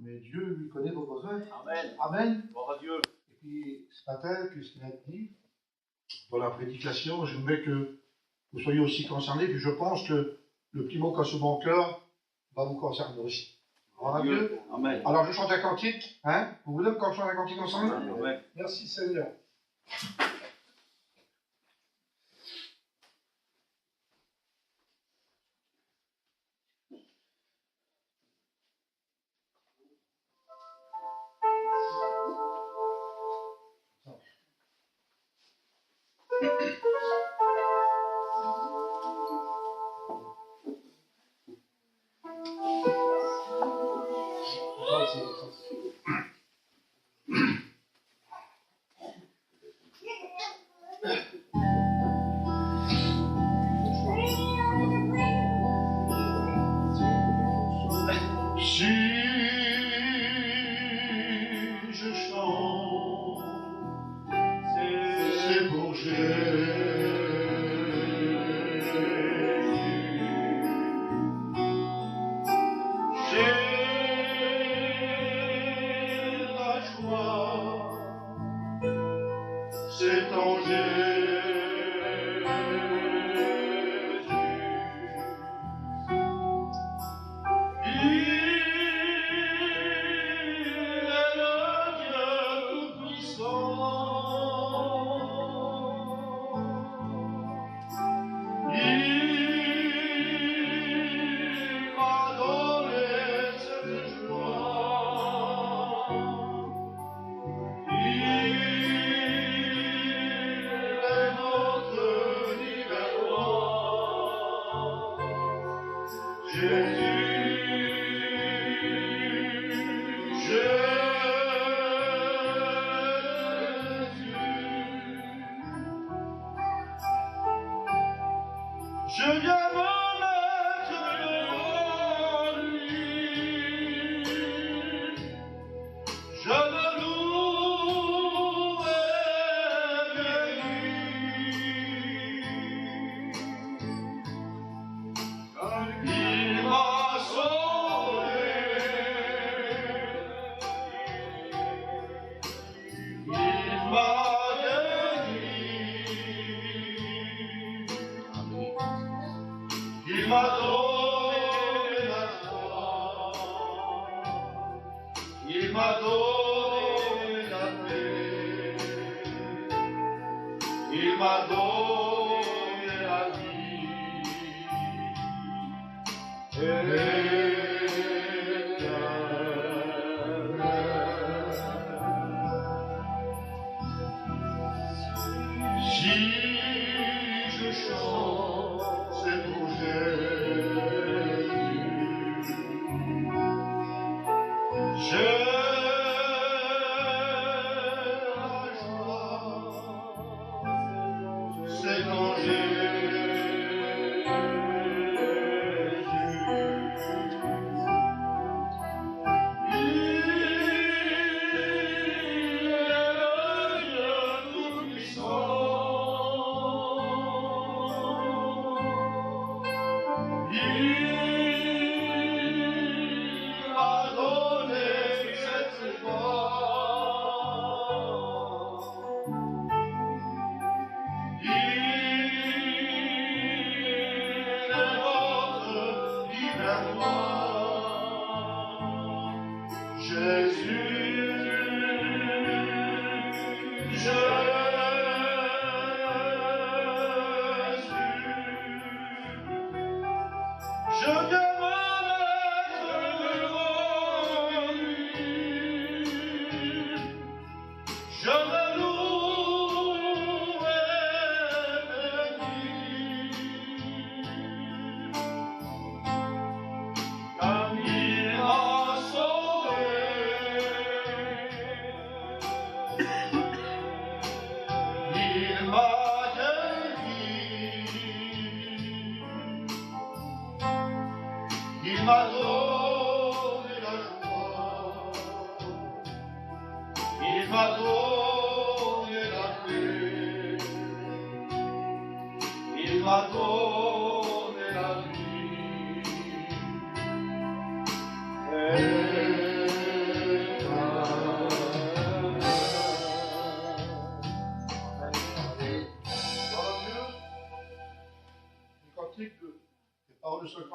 mais Dieu lui connaît vos besoins. Amen. Amen. Gloire à Dieu. Et puis ce matin, qu'est-ce qu'il a dit dans la prédication? J'aimerais que vous soyez aussi concernés, puis je pense que le petit mot qu'a sur mon cœur va vous concerner aussi. Gloire à Dieu. Amen. Alors je chante un cantique, hein? Vous voulez qu'on chante un cantique ensemble? Amen. Merci Seigneur.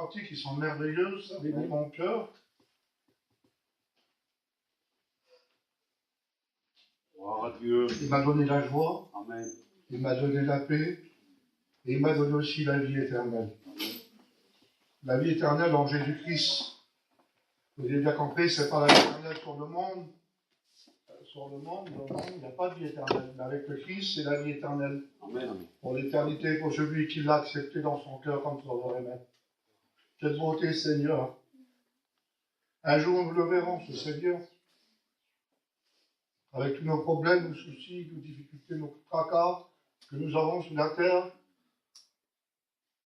pratiques qui sont merveilleuses, ça bénit mon cœur. Gloire à Dieu. Il m'a donné la joie, Amen. il m'a donné la paix, et il m'a donné aussi la vie éternelle. La vie éternelle en Jésus-Christ. Vous avez bien compris, ce n'est pas la vie éternelle sur le monde. Sur le monde, il n'y a pas de vie éternelle. Mais avec le Christ, c'est la vie éternelle. Amen. Pour l'éternité, pour celui qui l'a accepté dans son cœur comme sauveur et maître. Quelle beauté, Seigneur. Un jour, nous le verrons, ce Seigneur. Avec tous nos problèmes, nos soucis, nos difficultés, nos tracas que nous avons sur la terre.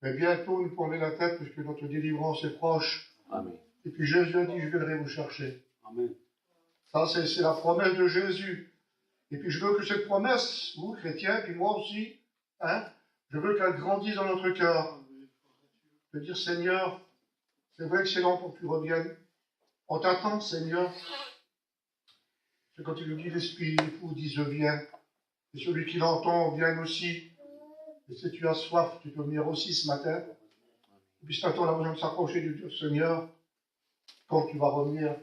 Mais bientôt, nous tourner la tête puisque notre délivrance est proche. Amen. Et puis Jésus a dit, je viendrai vous chercher. Amen. Ça, c'est la promesse de Jésus. Et puis je veux que cette promesse, vous, chrétiens, puis moi aussi, je veux qu'elle grandisse dans notre cœur. De dire, Seigneur, c'est vrai que c'est long pour que tu reviennes. On t'attend, Seigneur. C'est quand il nous dit l'Esprit fou, dit je viens. Et celui qui l'entend vient aussi. Et si tu as soif, tu peux venir aussi ce matin. Et puis ce matin, on a besoin de s'approcher du Seigneur. Quand tu vas revenir,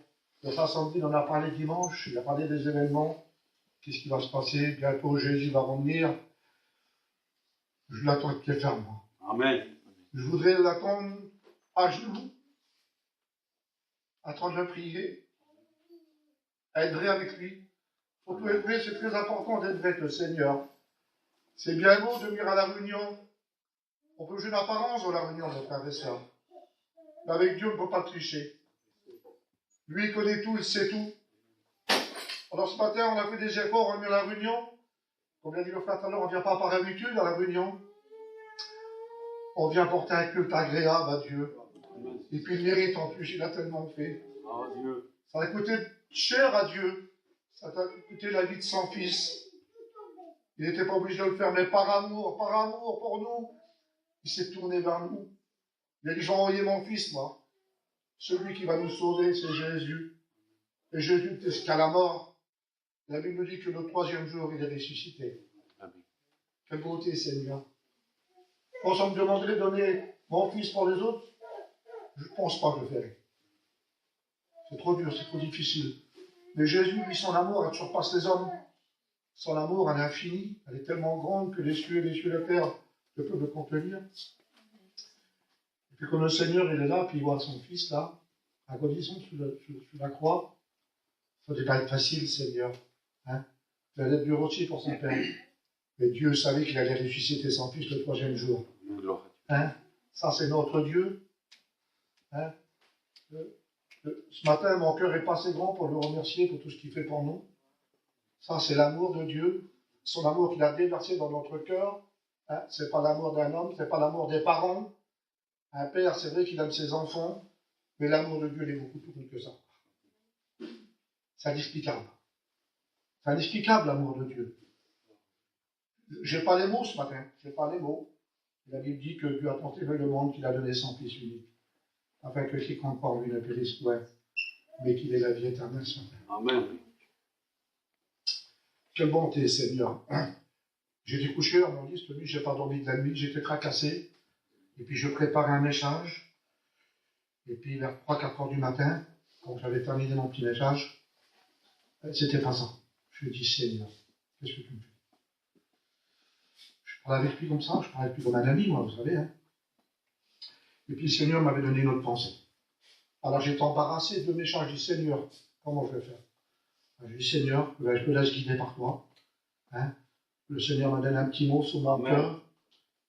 le frère Sandy en a parlé dimanche, il a parlé des événements. Qu'est-ce qui va se passer? Bientôt Jésus va revenir. Je l'attends de pied ferme. Amen. Je voudrais l'attendre à genoux, attendre de prier, à être vrai avec lui. Surtout être vrai, c'est très important d'être vrai avec le Seigneur. C'est bien beau de venir à la réunion. On peut jouer une apparence dans la réunion, mes frères et sœurs. Mais avec Dieu, on ne peut pas tricher. Lui, il connaît tout, il sait tout. Alors ce matin, on a fait des efforts, on est venu à la réunion. Comme l'a dit le frère tout à l'heure, on ne vient pas par habitude à la réunion. On vient porter un culte agréable à Dieu. Et puis il mérite en plus, il a tellement fait. Gloire à Dieu. Ça a coûté cher à Dieu. Ça a coûté la vie de son fils. Il n'était pas obligé de le faire, mais par amour pour nous, il s'est tourné vers nous. Il a dit, j'ai envoyé mon fils, moi. Celui qui va nous sauver, c'est Jésus. Et Jésus était jusqu'à la mort. La Bible dit que le 3e jour, il est ressuscité. Amen. Quelle beauté, Seigneur. Quand on me demanderait de donner mon fils pour les autres, je ne pense pas que je le ferai. C'est trop dur, c'est trop difficile. Mais Jésus, lui, son amour, elle surpasse les hommes. Son amour, elle est infinie. Elle est tellement grande que les cieux et la terre ne peuvent le contenir. Et puis quand le Seigneur, il est là, puis il voit son fils là, agonissant sous la croix, ça ne devait pas être facile, Seigneur. Ça allait être dur aussi pour son père. Mais Dieu savait qu'il allait ressusciter son fils le 3e jour. Gloire à Dieu. Ça, c'est notre Dieu. Ce matin, mon cœur est pas assez grand pour le remercier pour tout ce qu'il fait pour nous. Ça, c'est l'amour de Dieu. Son amour qu'il a déversé dans notre cœur. C'est pas l'amour d'un homme, c'est pas l'amour des parents. Un père, c'est vrai qu'il aime ses enfants, mais l'amour de Dieu, il est beaucoup plus grand que ça. C'est inexplicable. C'est inexplicable, l'amour de Dieu. J'ai pas les mots ce matin. J'ai pas les mots. La Bible dit que Dieu a tant aimé le monde qu'il a donné son Fils unique, afin que quiconque croit en lui ne périsse point, mais qu'il ait la vie éternelle ce matin. Amen. Quelle bonté, Seigneur. J'étais couché dans mon lit cette nuit, je n'ai pas dormi de la nuit, j'étais tracassé. Et puis je préparais un message. Et puis vers 3-4 heures du matin, quand j'avais terminé mon petit message, c'était pas ça. Je lui ai dit, Seigneur, qu'est-ce que tu me fais? Je parlais avec lui comme ça, je parlais avec lui comme un ami, moi, vous savez. Et puis le Seigneur m'avait donné une autre pensée. Alors j'étais embarrassé de mes messages. Je dis, Seigneur, comment je vais faire? Je dis, Seigneur, je me laisse guider par toi. Le Seigneur m'a donné un petit mot sur mon cœur.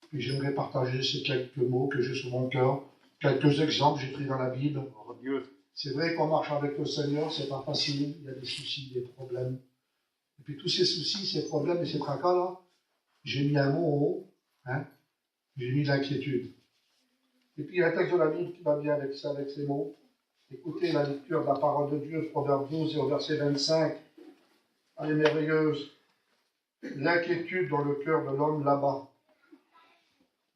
Puis j'aimerais partager ces quelques mots que j'ai sur mon cœur. Quelques exemples que j'ai pris dans la Bible. Gloire à Dieu. C'est vrai qu'on marche avec le Seigneur, c'est pas facile. Il y a des soucis, des problèmes. Et puis tous ces soucis, ces problèmes et ces tracas-là, j'ai mis un mot en haut. J'ai mis l'inquiétude. Et puis il y a un texte de la Bible qui va bien avec ça, avec ces mots. Écoutez la lecture de la parole de Dieu, Proverbe 12 et au verset 25. Elle est merveilleuse. L'inquiétude dans le cœur de l'homme là-bas.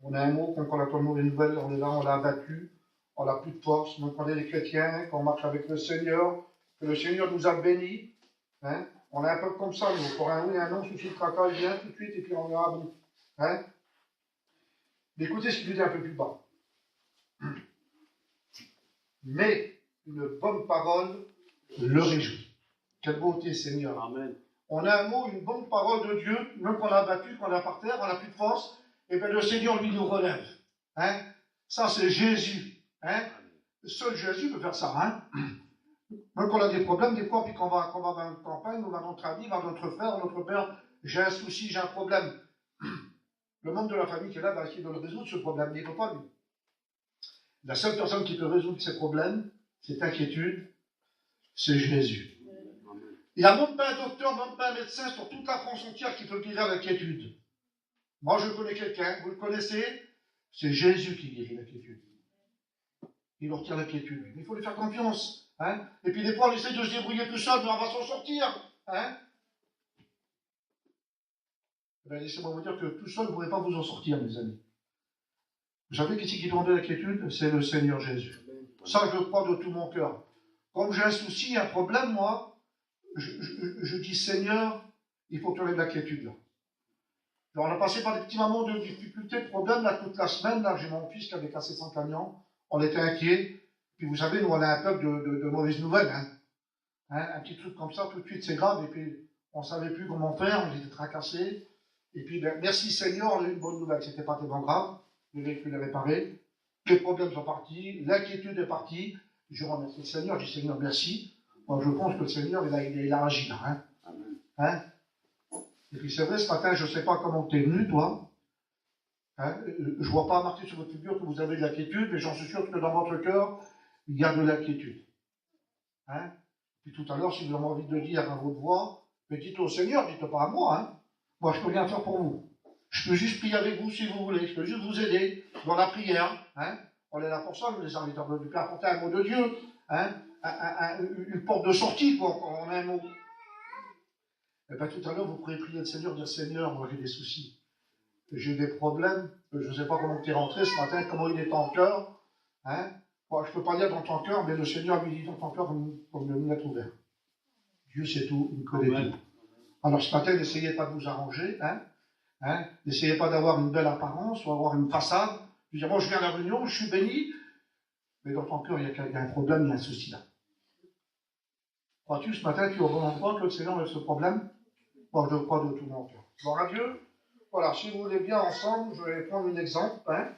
On a un mot, quand on entend une nouvelle, on est là, on l'a abattu, on n'a plus de force. Donc on est les chrétiens, qu'on marche avec le Seigneur, que le Seigneur nous a bénis. On est un peu comme ça, nous. Pour un oui, un non, souci de tracas, il vient tout de suite et puis on verra bon. Mais écoutez ce qu'il nous dit un peu plus bas. mais une bonne parole le réjouit. Quelle beauté, Seigneur. Amen. On a un mot, une bonne parole de Dieu, même qu'on a battu, qu'on a par terre, on n'a plus de force, et bien le Seigneur, lui, nous relève. Hein? Ça, c'est Jésus. Hein? Seul Jésus peut faire ça. Hein? Même qu'on a des problèmes, des fois, puis qu'on va dans une campagne, ou dans notre ami, dans notre frère, notre père, j'ai un souci, j'ai un problème. Le membre de la famille qui est là va essayer de le résoudre, ce problème, mais il ne peut pas, lui. La seule personne qui peut résoudre ces problèmes, cette inquiétude, c'est Jésus. Il n'y a même pas un docteur, même pas un médecin sur toute la France entière qui peut guérir l'inquiétude. Moi, je connais quelqu'un, vous le connaissez, c'est Jésus qui guérit l'inquiétude. Il leur retire l'inquiétude. Il faut lui faire confiance. Hein? Et puis des fois, on essaie de se débrouiller tout seul, mais on va s'en sortir. Hein? Ben, laissez-moi vous dire que tout seul, vous ne pourrez pas vous en sortir, mes amis. Vous savez qui peut enlever l'inquiétude? C'est le Seigneur Jésus. Ça, je le crois de tout mon cœur. Comme j'ai un souci, un problème, moi, je dis, Seigneur, il faut que tu enlèves l'inquiétude là. Alors, on a passé par des petits moments de difficultés, de problèmes, là, toute la semaine. Là, j'ai mon fils qui avait cassé son camion. On était inquiets. Puis vous savez, nous, on a un peuple de mauvaises nouvelles. Hein. Hein, un petit truc comme ça, tout de suite, c'est grave. Et puis, on ne savait plus comment faire. On était tracassés. Et puis, ben, merci Seigneur, on a eu une bonne nouvelle. C'était pas tellement grave. Le véhicule est réparé. Les problèmes sont partis. L'inquiétude est partie. Je remercie le Seigneur. Je dis, Seigneur, merci. Moi, je pense que le Seigneur, il a agi là. Hein. Hein? Et puis, c'est vrai, ce matin, je ne sais pas comment tu es venu, toi. Hein? Je ne vois pas marqué sur votre figure que vous avez de l'inquiétude, mais j'en suis sûr que dans votre cœur, il y a de l'inquiétude. Hein? Puis tout à l'heure, si vous avez envie de dire à votre voix, mais dites au Seigneur, dites pas à moi. Hein? Moi, je peux rien faire pour vous. Je peux juste prier avec vous si vous voulez. Je peux juste vous aider dans la prière. Hein? On est là pour ça, nous, les serviteurs de Dieu, apporter un mot de Dieu. Hein? Une porte de sortie, quoi, quand on a un mot. Et bien tout à l'heure, vous pourrez prier le Seigneur, dire Seigneur, moi j'ai des soucis, j'ai des problèmes, je ne sais pas comment tu es rentré ce matin, comment il est ton cœur. Hein? Moi, je ne peux pas dire dans ton cœur, mais le Seigneur lui dit dans ton cœur comme le mien ouvert. Dieu sait tout, il connaît tout. Alors ce matin, n'essayez pas de vous arranger, hein? Hein? N'essayez pas d'avoir une belle apparence ou avoir une façade. Je dis, moi je viens à la réunion, je suis béni, mais dans ton cœur, il y a un problème, il y a un souci là. Crois-tu ce matin, tu es au bon endroit que le Seigneur a ce problème? Moi, je le crois de tout mon cœur. Gloire à Dieu. Voilà, si vous voulez bien ensemble, je vais prendre un exemple. Hein.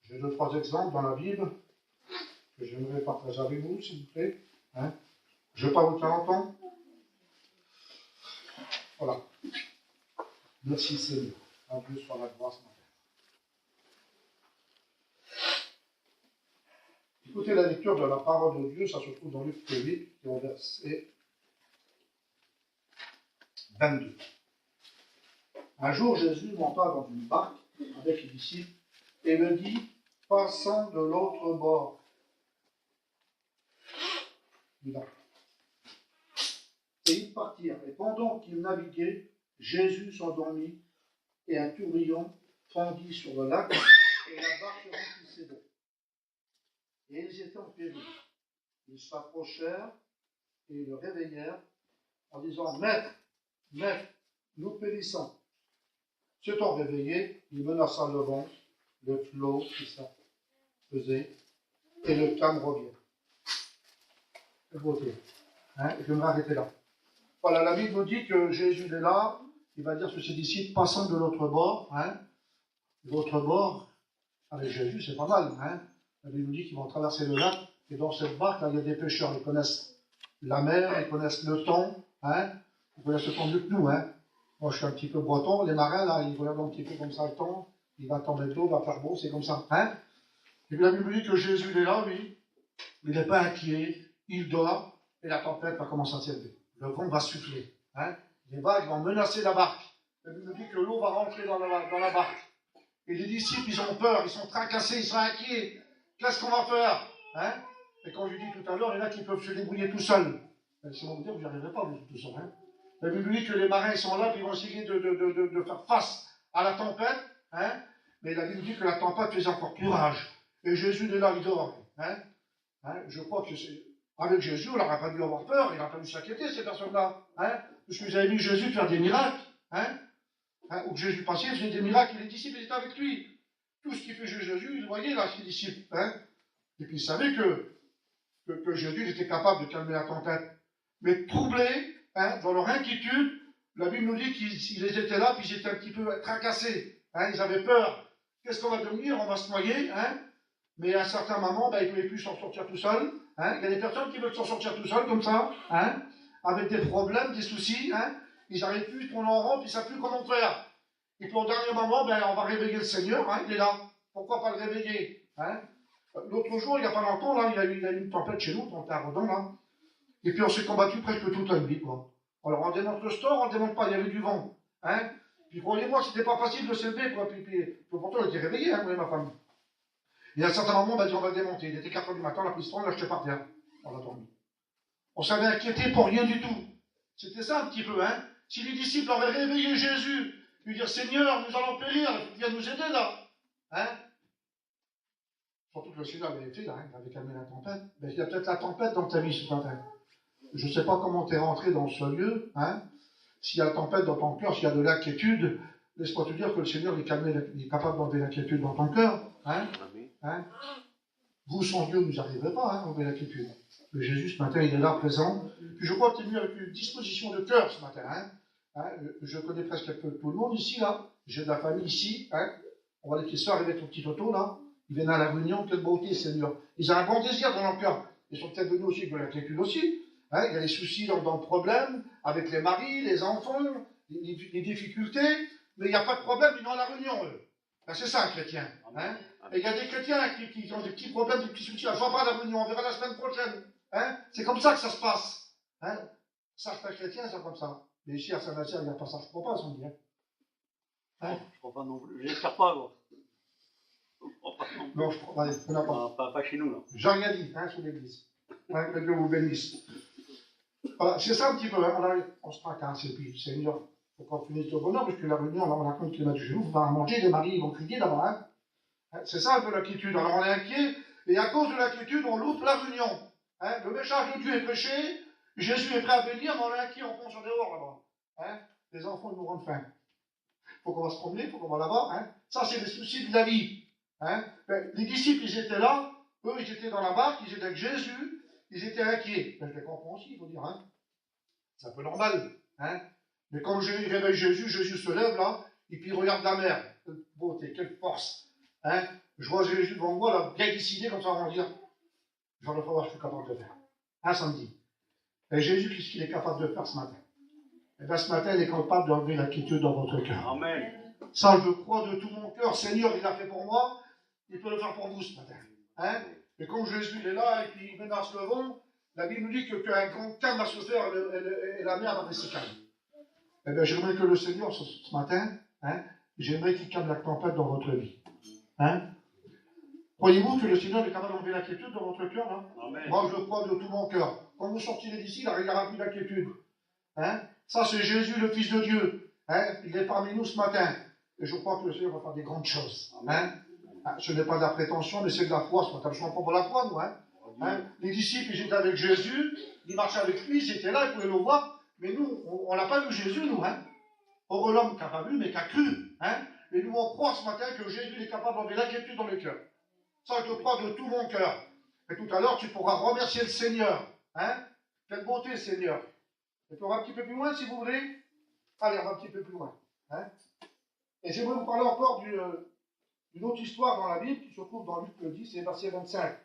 J'ai 2-3 exemples dans la Bible que j'aimerais partager avec vous, s'il vous plaît. Hein. Je ne vais pas vous faire entendre. Voilà. Merci Seigneur. À Dieu soit la gloire ce matin. Écoutez la lecture de la parole de Dieu, ça se trouve dans Luc 8, qui est au verset 22. Un jour, Jésus monta dans une barque avec les disciples et me dit, passons de l'autre bord. Et ils partirent. Et pendant qu'ils naviguaient, Jésus s'endormit et un tourbillon fondit sur le lac et la barque remplissait d'eau. Et ils étaient en péril. Ils s'approchèrent et le réveillèrent en disant, Maître, nous périssons. S'étant réveillé, il menaça le vent, le flot qui s'apaisait, et le calme revient. C'est beauté. Hein? Je vais m'arrêter là. Voilà, la Bible nous dit que Jésus est là, il va dire sur ses disciples, passons de l'autre bord. Hein? L'autre bord, avec Jésus, c'est pas mal. Hein? La Bible nous dit qu'ils vont traverser le lac, et dans cette barque, là, il y a des pêcheurs, ils connaissent la mer, ils connaissent le temps, hein? Ils connaissent le temps mieux que nous. Hein? Moi, je suis un petit peu breton, les marins, là, ils regardent un petit peu comme ça le temps, il va tomber de l'eau, il va faire beau, c'est comme ça. Hein? Et puis la Bible dit que Jésus il est là, lui, il n'est pas inquiet, il dort, et la tempête va commencer à s'élever. Le vent va souffler. Hein? Les vagues vont menacer la barque. La Bible dit que l'eau va rentrer dans la barque. Et les disciples, ils ont peur, ils sont tracassés, ils sont inquiets. Qu'est-ce qu'on va faire? Hein? Et comme je dis tout à l'heure, il y en a qui peuvent se débrouiller tout seuls. Si on vous dire, vous n'y arriverez pas, vous, tout seul. Hein? La Bible dit que les marins ils sont là, puis ils vont essayer de faire face à la tempête. Hein? Mais la Bible dit que la tempête faisait encore plus rage. Et Jésus est là, il dort. Hein? Hein? Je crois que avec Jésus, on n'aurait pas dû avoir peur, il n'a pas dû s'inquiéter, ces personnes-là. Hein? Parce que vous avez vu Jésus faire des miracles. Hein? Hein? Ou que Jésus passait, il faisait des miracles, et les disciples étaient avec lui. Tout ce qui fait Jésus, il voyait là, ses disciples. Hein? Et puis il savait que que Jésus il était capable de calmer la tempête. Mais troublés, hein, dans leur inquiétude, la Bible nous dit qu'ils étaient là, puis ils étaient un petit peu tracassés. Hein, ils avaient peur. Qu'est-ce qu'on va devenir? On va se noyer. Hein? Mais à un certain moment, ben, ils ne pouvaient plus s'en sortir tout seuls. Hein? Il y a des personnes qui veulent s'en sortir tout seuls, comme ça, hein? Avec des problèmes, des soucis. Hein? Ils n'arrivent plus, ils tournent en rond, puis ils ne savent plus comment faire. Et puis au dernier moment, ben, on va réveiller le Seigneur. Hein? Il est là. Pourquoi pas le réveiller? Hein? L'autre jour, il n'y a pas longtemps, là, il y a eu une tempête chez nous, dans à Redon, là. Et puis on s'est combattu presque toute la nuit, quoi. Alors on démonte le store, on ne démonte pas, il y avait du vent. Hein? Puis croyez-moi, c'était pas facile de se lever, quoi. Puis pourtant, on était réveillés, hein, moi et ma femme. Et à un certain moment, on m'a dit, on va démonter. Il était 4 h du matin, on a pris ce temps, on l'a jeté par terre. On a dormi. On s'avait inquiété pour rien du tout. C'était ça un petit peu, hein. Si les disciples avaient réveillé Jésus, lui dire, Seigneur, nous allons périr, tu viens nous aider là. Hein? Surtout que le Seigneur avait été là, hein, il avait calmé la tempête. Mais il y a peut-être la tempête dans ta vie ce matin. Je ne sais pas comment tu es rentré dans ce lieu, hein. S'il y a la tempête dans ton cœur, s'il y a de l'inquiétude, laisse-moi te dire que le Seigneur il est capable d'enlever l'inquiétude dans ton cœur. Hein? Hein? Vous, sans Dieu, vous n'arriverez pas à enlever l'inquiétude. Mais Jésus, ce matin, il est là, présent. Puis je crois que tu es venu avec une disposition de cœur ce matin. Hein? Hein? Je connais presque un peu tout le monde ici, là. J'ai de la famille ici. Hein? On voit les petits soeurs avec ton petit auto, là. Ils viennent à la réunion, quelle beauté, Seigneur. Ils ont un bon désir dans leur cœur. Ils sont peut-être venus aussi avec de l'inquiétude aussi. Hein, il y a des soucis dans le problème, avec les maris, les enfants, les difficultés, mais il n'y a pas de problème, ils sont à la réunion, eux. Ben, c'est ça, un chrétien. Hein. Et il y a des chrétiens qui ont des petits problèmes, des petits soucis, ils ne sont pas à la réunion, on verra la semaine prochaine. Hein. C'est comme ça que ça se passe. Hein. Certains chrétiens sont comme ça. Mais ici, à Saint-Nazaire, il n'y a pas ça, je ne crois pas, on dit. Hein. Je ne crois pas non plus. J'espère pas, moi. Non, je crois pas. Pas chez nous, là. J'ai rien dit, hein, sur l'église. Hein, que Dieu vous bénisse. Voilà, c'est ça un petit peu, hein. On se tracasse, et puis Seigneur, il faut qu'on finisse au bonheur, parce que la réunion, là, on a compte qu'il y a du genou, on va manger, les maris, ils vont crier là-bas. Hein. C'est ça un peu l'inquiétude. Alors on est inquiet, et à cause de l'inquiétude, on loupe la réunion. Hein. Le message de Dieu est prêché, Jésus est prêt à venir, mais on est inquiet, on fonce en dehors là-bas. Hein. Les enfants, ils nous rendent faim. Il faut qu'on va se promener, il faut qu'on va là-bas. Hein. Ça, c'est les soucis de la vie. Hein. Les disciples, ils étaient là, eux, ils étaient dans la barque, ils étaient avec Jésus. Ils étaient inquiets. Ben, je les comprends aussi, il faut dire. Hein. C'est un peu normal. Hein. Mais quand je réveille Jésus, Jésus se lève là, et puis il regarde la mer. Quelle beauté, quelle force. Hein. Je vois Jésus devant moi, là, bien décidé, comme ça, on va dire, je vais le voir, je suis capable de le faire. Un samedi. Et Jésus, qu'est-ce qu'il est capable de faire ce matin? Et bien ce matin, il est capable d'enlever l'inquiétude dans votre cœur. Amen. Ça, je crois de tout mon cœur. Seigneur, il l'a fait pour moi, il peut le faire pour vous ce matin. Hein. Et comme Jésus il est là et puis il menace le vent, la Bible nous dit qu'un grand calme va se faire et la mer va rester calme. Eh bien, j'aimerais que le Seigneur, ce matin, hein, j'aimerais qu'il calme la tempête dans votre vie. Hein. Croyez-vous que le Seigneur est capable d'enlever l'inquiétude dans votre cœur là? Moi, je le crois de tout mon cœur. Quand vous sortirez d'ici, il n'y aura plus d'inquiétude. Hein. Ça, c'est Jésus, le Fils de Dieu. Hein. Il est parmi nous ce matin. Et je crois que le Seigneur va faire des grandes choses. Hein. Ce n'est pas de la prétention, mais c'est de la foi. Ce matin, je ne comprends pas la foi, nous. Hein. Hein. Les disciples, ils étaient avec Jésus, ils marchaient avec lui, ils étaient là, ils pouvaient le voir. Mais nous, on n'a pas vu Jésus, nous. Hein. Or, l'homme qui n'a pas vu, mais qui a cru. Hein. Et nous, on croit ce matin que Jésus est capable d'enlever l'inquiétude dans le cœur. Ça, je le crois de tout mon cœur. Et tout à l'heure, tu pourras remercier le Seigneur. Hein. Quelle beauté, Seigneur. Et puis, on va un petit peu plus loin, si vous voulez. Allez, on va un petit peu plus loin. Hein. Et j'aimerais vous parler encore d'une autre histoire dans la Bible qui se trouve dans Luc 10 et verset 25.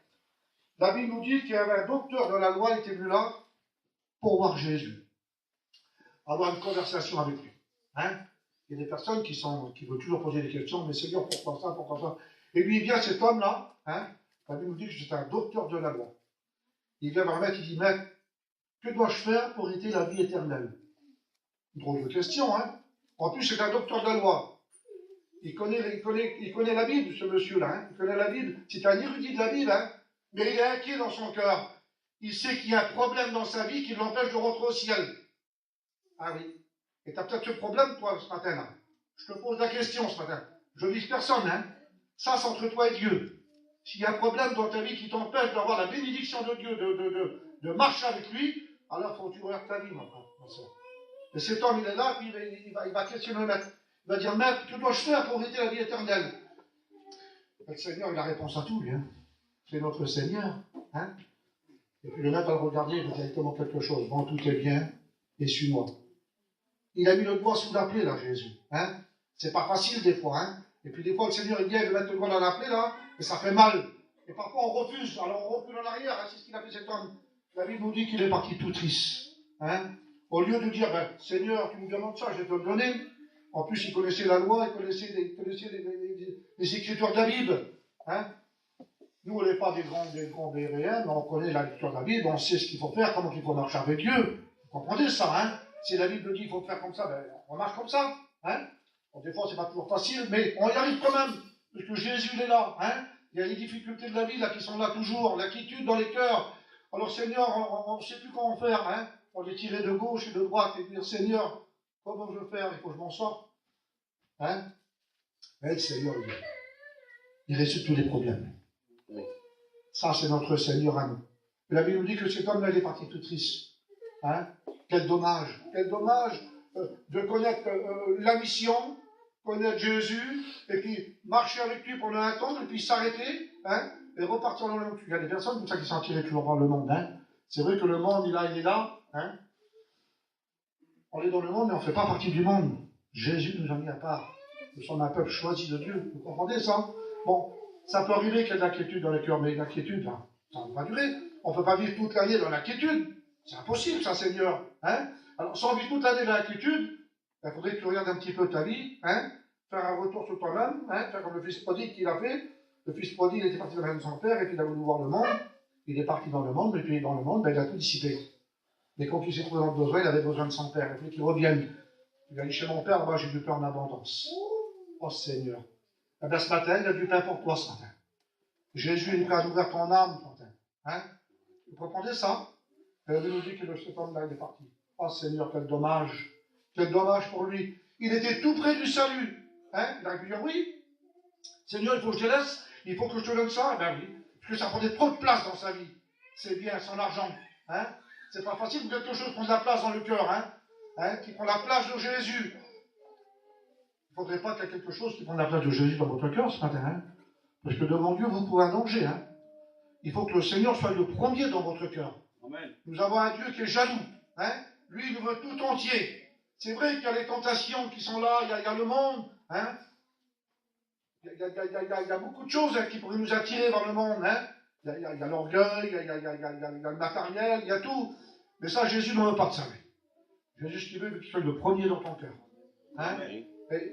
La Bible nous dit qu'il y avait un docteur de la loi qui était venu là pour voir Jésus, avoir une conversation avec lui. Hein. Il y a des personnes qui veulent toujours poser des questions, mais Seigneur, pourquoi ça, pourquoi ça? Et lui, il vient, cet homme-là, hein, la Bible nous dit que c'est un docteur de la loi. Il vient vers le maître, il dit, maître, que dois-je faire pour hériter la vie éternelle? Une drôle de question, hein. En plus, c'est un docteur de la loi. Il connaît la Bible, ce monsieur-là. Hein. Il connaît la Bible. C'est un érudit de la Bible. Hein. Mais il est inquiet dans son cœur. Il sait qu'il y a un problème dans sa vie qui l'empêche de rentrer au ciel. Ah oui. Et tu as peut-être ce problème, toi, ce matin-là. Je te pose la question ce matin. Je vise personne. Hein. Ça, c'est entre toi et Dieu. S'il y a un problème dans ta vie qui t'empêche d'avoir la bénédiction de Dieu, de marcher avec lui, alors il faut que tu regardes ta vie, mon frère. Et cet homme, il est là, puis il va questionner le maître. Il va dire, maître, que dois-je faire pour hériter la vie éternelle? Le Seigneur, il a réponse à tout, lui. Hein. C'est notre Seigneur. Hein. Et puis le maître va le regarder, il va directement quelque chose. Bon, tout est bien, et suis-moi. Il a mis le doigt sous la plaie, là, Jésus. Hein? C'est pas facile, des fois. Hein? Et puis, des fois, le Seigneur, il vient, il veut mettre le doigt dans la plaie, là, et ça fait mal. Et parfois, on refuse. Alors, on recule en arrière. Hein? C'est ce qu'il a fait cet homme. La Bible nous dit qu'il est parti tout triste. Hein? Au lieu de dire, ben, Seigneur, tu me demandes ça, je vais te le donner. En plus, il connaissait la loi, il connaissait les écritures de la Bible. Hein? Nous, on n'est pas des grands béréens, mais on connaît la lecture de la Bible, on sait ce qu'il faut faire, comment il faut marcher avec Dieu. Vous comprenez ça, hein? Si la Bible dit qu'il faut faire comme ça, ben, on marche comme ça. Hein? Bon, des fois, c'est pas toujours facile, mais on y arrive quand même. Parce que Jésus, il est là. Hein? Il y a les difficultés de la vie là, qui sont là toujours, l'inquiétude dans les cœurs. Alors, Seigneur, on ne sait plus comment faire. Hein? On les tirer de gauche et de droite et dire, Seigneur, comment je veux faire? Il faut que je m'en sorte. Hein? Mais le Seigneur, il résout tous les problèmes. Ça, c'est notre Seigneur à nous. Et la Bible nous dit que cet homme-là, il est parti tout triste. Hein? Quel dommage de connaître la mission, connaître Jésus, et puis marcher avec lui pendant un temps, et puis s'arrêter, hein? Et repartir dans le monde. Il y a des personnes comme ça qui sont tirées toujours par le monde. Hein? C'est vrai que le monde, il est là. Hein? On est dans le monde, mais on ne fait pas partie du monde. Jésus nous a mis à part. Nous sommes un peuple choisi de Dieu. Vous comprenez ça? Bon, ça peut arriver qu'il y ait de l'inquiétude dans le cœur, mais l'inquiétude, là, ça ne va pas durer. On ne peut pas vivre toute l'année dans l'inquiétude. C'est impossible, ça, Seigneur. Hein? Alors, sans vivre toute l'année dans l'inquiétude, il faudrait que tu regardes un petit peu ta vie, hein? Faire un retour sur toi-même, hein? Faire comme le fils prodigue qu'il a fait. Le fils prodigue, il était parti dans la maison de son père, et puis il a voulu voir le monde. Il est parti dans le monde, et puis dans le monde, ben, il a tout dissipé. Mais quand il s'est trouvé dans le besoin, il avait besoin de son père. Il fallait qu'il revienne. Il a dit, chez mon père, là-bas, j'ai du pain en abondance. Oh, Seigneur. Eh bien, ce matin, il a du pain pour toi, ce matin. Jésus, il a ouvert ton âme, ce matin. Hein? Vous comprenez ça? Et il nous dit que cet homme-là, il est parti. Oh, Seigneur, quel dommage. Quel dommage pour lui. Il était tout près du salut. Hein? Il aurait pu dire, oui, Seigneur, il faut que je te laisse. Il faut que je te donne ça. Ben oui. Parce que ça prenait trop de place dans sa vie. C'est bien, son argent. Hein? C'est pas facile que quelque chose prenne de la place dans le cœur. Hein? Hein? Qui prend la place de Jésus. Il ne faudrait pas qu'il y ait quelque chose qui prenne la place de Jésus dans votre cœur ce matin. Hein? Parce que devant Dieu, vous pouvez un danger. Hein? Il faut que le Seigneur soit le premier dans votre cœur. Amen. Nous avons un Dieu qui est jaloux. Hein? Lui, il nous veut tout entier. C'est vrai qu'il y a les tentations qui sont là, il y a le monde. Hein? Il y a beaucoup de choses qui pourraient nous attirer vers le monde. Hein? Il y a l'orgueil, il y a le matériel, il y a tout. Mais ça, Jésus ne veut pas de ça. Jésus, ce qu'il veut qu'il soit le premier dans ton cœur. Hein?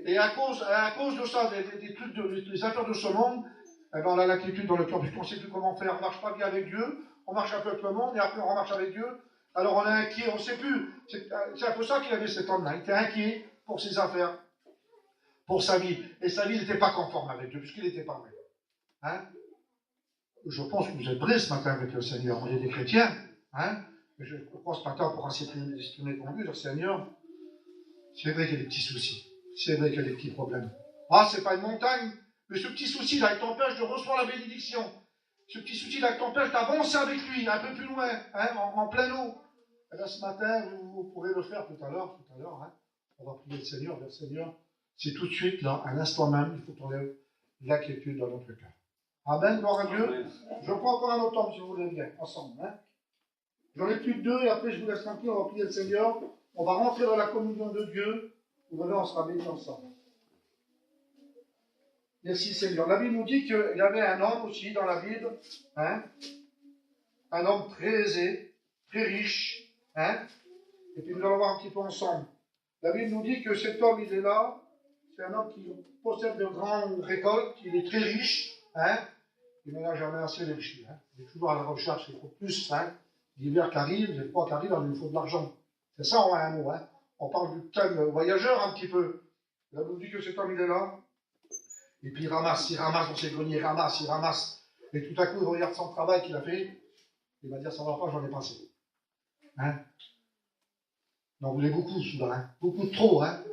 Et à cause de ça, des trucs, des affaires de ce monde, eh ben, on a l'inquiétude dans le cœur, puisqu'on ne sait plus comment faire. On ne marche pas bien avec Dieu, on marche un peu avec le monde, et après on remarche avec Dieu. Alors on est inquiet, on ne sait plus. C'est un peu ça qu'il avait cet homme-là. Il était inquiet pour ses affaires, pour sa vie. Et sa vie n'était pas conforme avec Dieu, puisqu'il n'était pas vrai. Hein? Je pense que vous êtes vrais ce matin avec le Seigneur. On est des chrétiens. Hein? Mais je crois ce matin, on pourra s'exprimer pour lui, le Seigneur. C'est vrai qu'il y a des petits soucis. C'est vrai qu'il y a des petits problèmes. Ah, c'est pas une montagne. Mais ce petit souci-là, il t'empêche de recevoir la bénédiction. Ce petit souci-là, il t'empêche d'avancer avec lui, un peu plus loin, hein, en pleine eau. Et là, ce matin, vous pourrez le faire tout à l'heure. Hein. On va prier le Seigneur, le Seigneur. C'est tout de suite, là, à l'instant même, il faut qu'on ait l'inquiétude dans notre cœur. Amen, gloire à Dieu. Amen. Je prends encore un autre temps, si vous voulez bien, ensemble. Hein. J'en ai plus que 2, et après, je vous laisse tranquille, on va prier le Seigneur. On va rentrer dans la communion de Dieu. Vous verrez, on sera bénis ensemble. Merci Seigneur. La Bible nous dit qu'il y avait un homme aussi dans la Bible, hein, un homme très aisé, très riche, hein, et puis nous allons voir un petit peu ensemble. La Bible nous dit que cet homme, il est là, c'est un homme qui possède de grandes récoltes, il est très riche, hein, il n'en a jamais assez de riches. Hein. Il est toujours à la recherche, il faut plus, hein, l'hiver qui arrive, les froids qui arrivent, il faut de l'argent. C'est ça en un mot, hein. On parle du thème voyageur un petit peu. La Bible nous dit que cet homme, il est là. Et puis il ramasse dans ses greniers, il ramasse. Et tout à coup, il regarde son travail qu'il a fait. Il va dire, ça ne va pas, j'en ai passé. Hein? Donc, vous voulez beaucoup, soudain. Hein? Beaucoup de trop. Hein?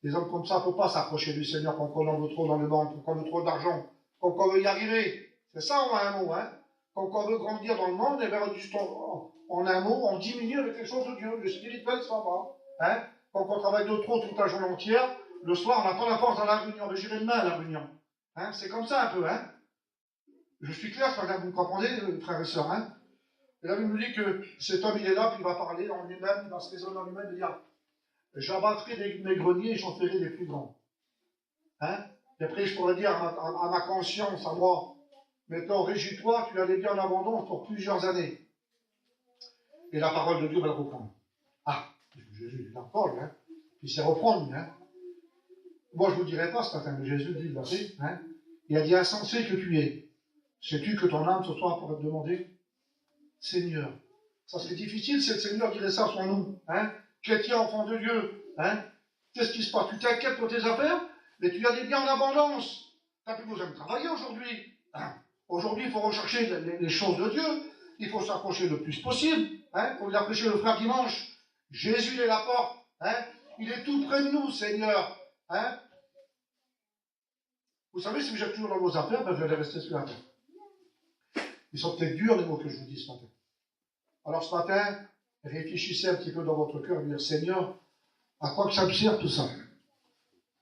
Des hommes comme ça ne peuvent pas s'approcher du Seigneur quand on en veut trop dans le monde, quand on veut trop d'argent, quand on veut y arriver. C'est ça en un mot. Hein? Quand on veut grandir dans le monde, et bien, juste en un mot, on diminue avec les choses de Dieu. Le spirituel, ça va. Hein? Quand on travaille de trop toute la journée entière, le soir, on n'a pas la force dans la réunion. Mais j'irai demain à la réunion. Hein? C'est comme ça un peu. Hein? Je suis clair, vous comprenez, frères et sœurs. Hein? Et là, il nous dit que cet homme, il est là, puis il va parler en lui-même, il va se raisonner en lui-même et dire, j'abattrai mes greniers et j'en ferai des plus grands. Hein? Et après, je pourrais dire à ma conscience, à moi, maintenant, réjouis-toi, tu as des biens en abondance pour plusieurs années. Et la parole de Dieu va le reprendre. Ah, Jésus dit encore, hein. Puis c'est reprendre, hein. Moi, je ne vous dirai pas ce matin, mais Jésus dit, hein. Il a dit, insensé que tu es. Sais-tu que ton âme ce soir pourrait te demander, Seigneur. Ça serait difficile si le Seigneur dirait ça sur nous, hein. Chrétien, enfant de Dieu, hein. Qu'est-ce qui se passe? Tu t'inquiètes pour tes affaires, mais tu as des biens en abondance. Tu as plus besoin de travailler aujourd'hui. Hein. Aujourd'hui, il faut rechercher les choses de Dieu. Il faut s'approcher le plus possible. Hein. On lui a prêché le frère dimanche. Jésus est la porte. Hein. Il est tout près de nous, Seigneur. Hein. Vous savez, si vous êtes toujours dans vos affaires, ben vous allez rester sur la terre. Ils sont peut-être durs, les mots que je vous dis ce matin. Alors ce matin, réfléchissez un petit peu dans votre cœur et dire, Seigneur, à quoi que ça me sert tout ça?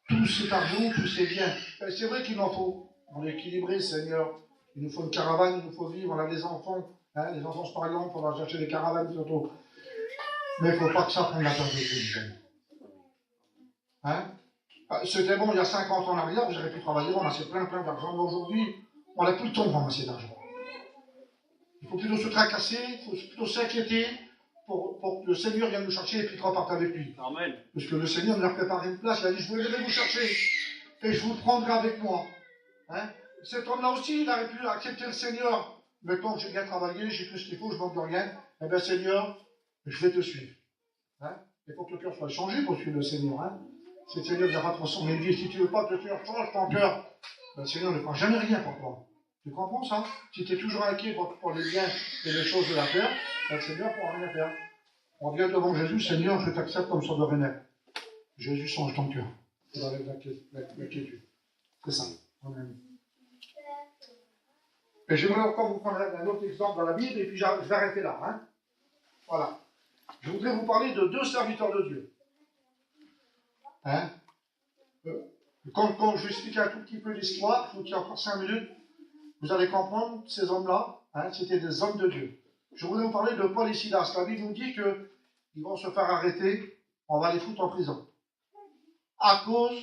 Tout cet argent, tous ces biens. C'est vrai qu'il en faut. On est équilibré, Seigneur. Il nous faut une caravane, il nous faut vivre, on a des enfants. Hein, les enfants, par exemple, on va chercher des caravanes, des autos. Mais il ne faut pas que ça prenne la place de Dieu. Hein? C'était bon il y a 50 ans en arrière, vous auriez pu travailler, ramasser plein d'argent. Mais aujourd'hui, on n'a plus le temps de ramasser d'argent. Il faut plutôt se tracasser, il faut plutôt s'inquiéter pour que le Seigneur vienne nous chercher et puis qu'on reparte avec lui. Amen. Parce que le Seigneur nous a préparé une place, il a dit, je viendrai vous chercher et je vous prendrai avec moi. Hein? Cet homme-là aussi, il aurait pu accepter le Seigneur. Maintenant que j'ai bien travaillé, j'ai tout ce qu'il faut, je ne manque de rien. Eh bien, Seigneur, je vais te suivre. Hein? Il faut que le cœur soit changé pour suivre le Seigneur. Hein? Si le Seigneur ne vient pas transformer une vie, si tu ne veux pas que le Seigneur change ton cœur, ben, le Seigneur ne prend jamais rien pour toi. Tu comprends ça? Si tu es toujours inquiet pour les biens et les choses de la terre, ben, le Seigneur ne pourra rien faire. On vient devant Jésus, Seigneur, je t'accepte comme sauveur. Jésus change ton cœur. C'est avec l'inquiétude. C'est ça. Amen. Et j'aimerais encore vous prendre un autre exemple dans la Bible, et puis je vais arrêter là. Hein. Voilà. Je voudrais vous parler de deux serviteurs de Dieu. Hein. Quand je vais expliquer un tout petit peu l'histoire, je vous tiens encore 5 minutes, vous allez comprendre, ces hommes-là, hein, c'était des hommes de Dieu. Je voudrais vous parler de Paul et Silas. La Bible nous dit qu'ils vont se faire arrêter, on va les foutre en prison. À cause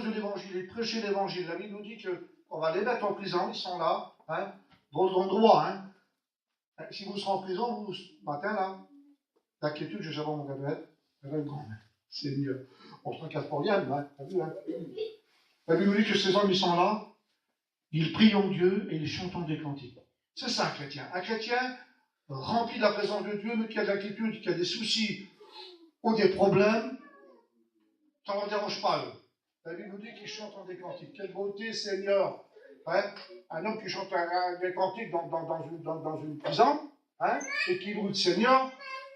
de l'évangile, ils prêchaient l'évangile. La Bible nous dit qu'on va les mettre en prison, ils sont là, hein, dans le droit. Hein. Si vous serez en prison, vous, ce matin, là, l'inquiétude, je vais savoir mon gadouette, elle va être grande. C'est mieux. On se tracasse pour rien, hein, t'as vu, hein. La Bible nous dit que ces hommes, ils sont là, ils prient en Dieu et ils chantent des cantiques. C'est ça un chrétien. Un chrétien rempli de la présence de Dieu, mais qui a de l'inquiétude, qui a des soucis ou des problèmes, ça ne leur dérange pas, eux. La Bible nous dit qu'ils chantent des cantiques. Quelle beauté, Seigneur! Hein? Un homme qui chante des cantiques dans une prison, hein? Et qui loue le Seigneur,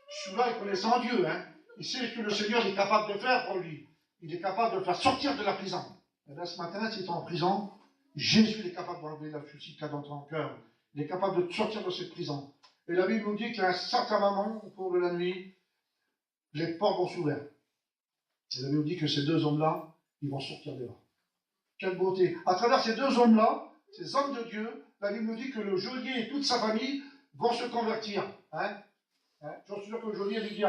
celui-là, il connaît en Dieu. Hein? Il sait ce que le Seigneur est capable de faire pour lui. Il est capable de le faire sortir de la prison. Et là, ce matin, si tu es en prison, Jésus est capable d'enlever la souci qu'il y a dans ton cœur. Il est capable de te sortir de cette prison. Et la Bible nous dit qu'à un certain moment, au cours de la nuit, les portes vont s'ouvrir. Et la Bible nous dit que ces deux hommes-là, ils vont sortir dehors. Quelle beauté! À travers ces deux hommes-là, ces hommes de Dieu, la Bible nous dit que le geôlier et toute sa famille vont se convertir. Hein? J'en suis sûr que le geôlier lui dit,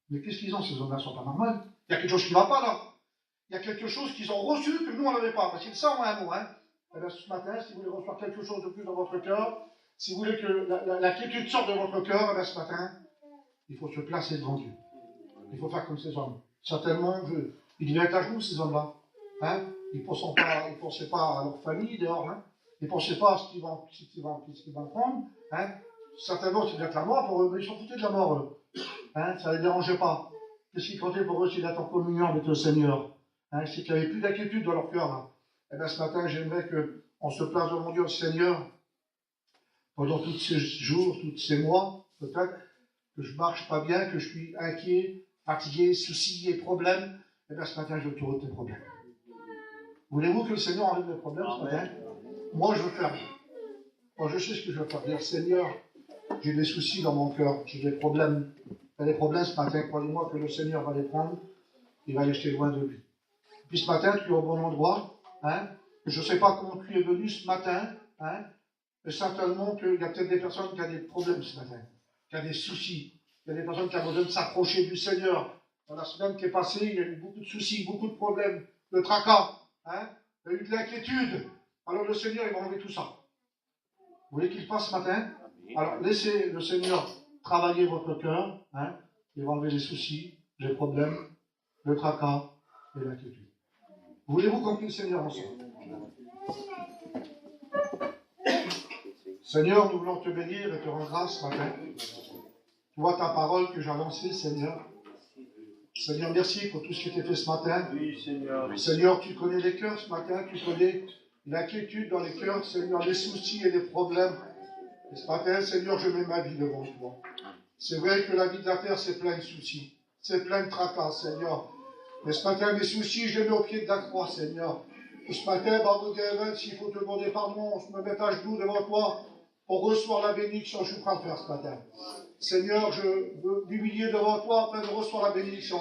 mais qu'est-ce qu'ils ont, ces hommes-là? Ils ne sont pas normaux. Il y a quelque chose qui ne va pas là. Il y a quelque chose qu'ils ont reçu que nous, on n'avait pas. Parce qu'ils savent un mot. Hein? Et bien, ce matin, si vous voulez recevoir quelque chose de plus dans votre cœur, si vous voulez que l'inquiétude sorte de votre cœur, et bien, ce matin, il faut se placer devant Dieu. Il faut faire comme ces hommes. Certainement, ils devaient être à genoux, ces hommes-là. Hein? Ils ne pensaient pas à leur famille dehors. Hein? Ils ne pensaient pas à ce qu'ils vont prendre. Hein? Certainement, c'est bien la mort pour eux, mais ils s'en foutaient de la mort, eux. Hein? Ça ne les dérangeait pas. Qu'est-ce qui comptait pour eux, c'est d'être en communion avec le Seigneur. Hein? C'est qu'il n'y avait plus d'inquiétude dans leur cœur. Là. Et bien, ce matin, j'aimerais qu'on se place devant Dieu, le Seigneur, pendant tous ces jours, tous ces mois, peut-être, que je ne marche pas bien, que je suis inquiet, fatigué, soucié, problème. Et bien, ce matin, je veux tout tes problèmes. Voulez-vous que le Seigneur enlève mes problèmes ce matin? Moi, je veux faire. Moi, je sais ce que je veux faire. Dire, Seigneur, j'ai des soucis dans mon cœur, j'ai des problèmes. Il y a des problèmes ce matin, croyez-moi que le Seigneur va les prendre, il va les jeter loin de lui. Puis ce matin, tu es au bon endroit. Hein? Je ne sais pas comment tu es venu ce matin. Hein? mais certainement qu'il y a peut-être des personnes qui ont des problèmes ce matin, qui ont des soucis. Il y a des personnes qui ont besoin de s'approcher du Seigneur. Dans la semaine qui est passée, il y a eu beaucoup de soucis, beaucoup de problèmes, de tracas. Hein? Il y a eu de l'inquiétude. Alors le Seigneur, il va enlever tout ça. Vous voulez qu'il fasse ce matin? Alors laissez le Seigneur travailler votre cœur. Hein? Il va enlever les soucis, les problèmes, le tracas et l'inquiétude. Voulez-vous qu'on prie le Seigneur ensemble? Seigneur, nous voulons te bénir et te rendre grâce ce matin. Tu vois ta parole que j'ai annoncée, Seigneur. Seigneur, merci pour tout ce qui était fait ce matin. Oui, Seigneur. Seigneur, tu connais les cœurs ce matin, tu connais l'inquiétude dans les cœurs, Seigneur, les soucis et les problèmes. Et ce matin, Seigneur, je mets ma vie devant toi. C'est vrai que la vie de la terre, c'est plein de soucis, c'est plein de tracas, Seigneur. Mais ce matin, mes soucis, je les mets au pied de la croix, Seigneur. Et ce matin, s'il faut te demander pardon, je me mets à genoux devant toi pour recevoir la bénédiction que je suis prêt à faire ce matin. Seigneur, je veux m'humilier devant toi afin de recevoir la bénédiction.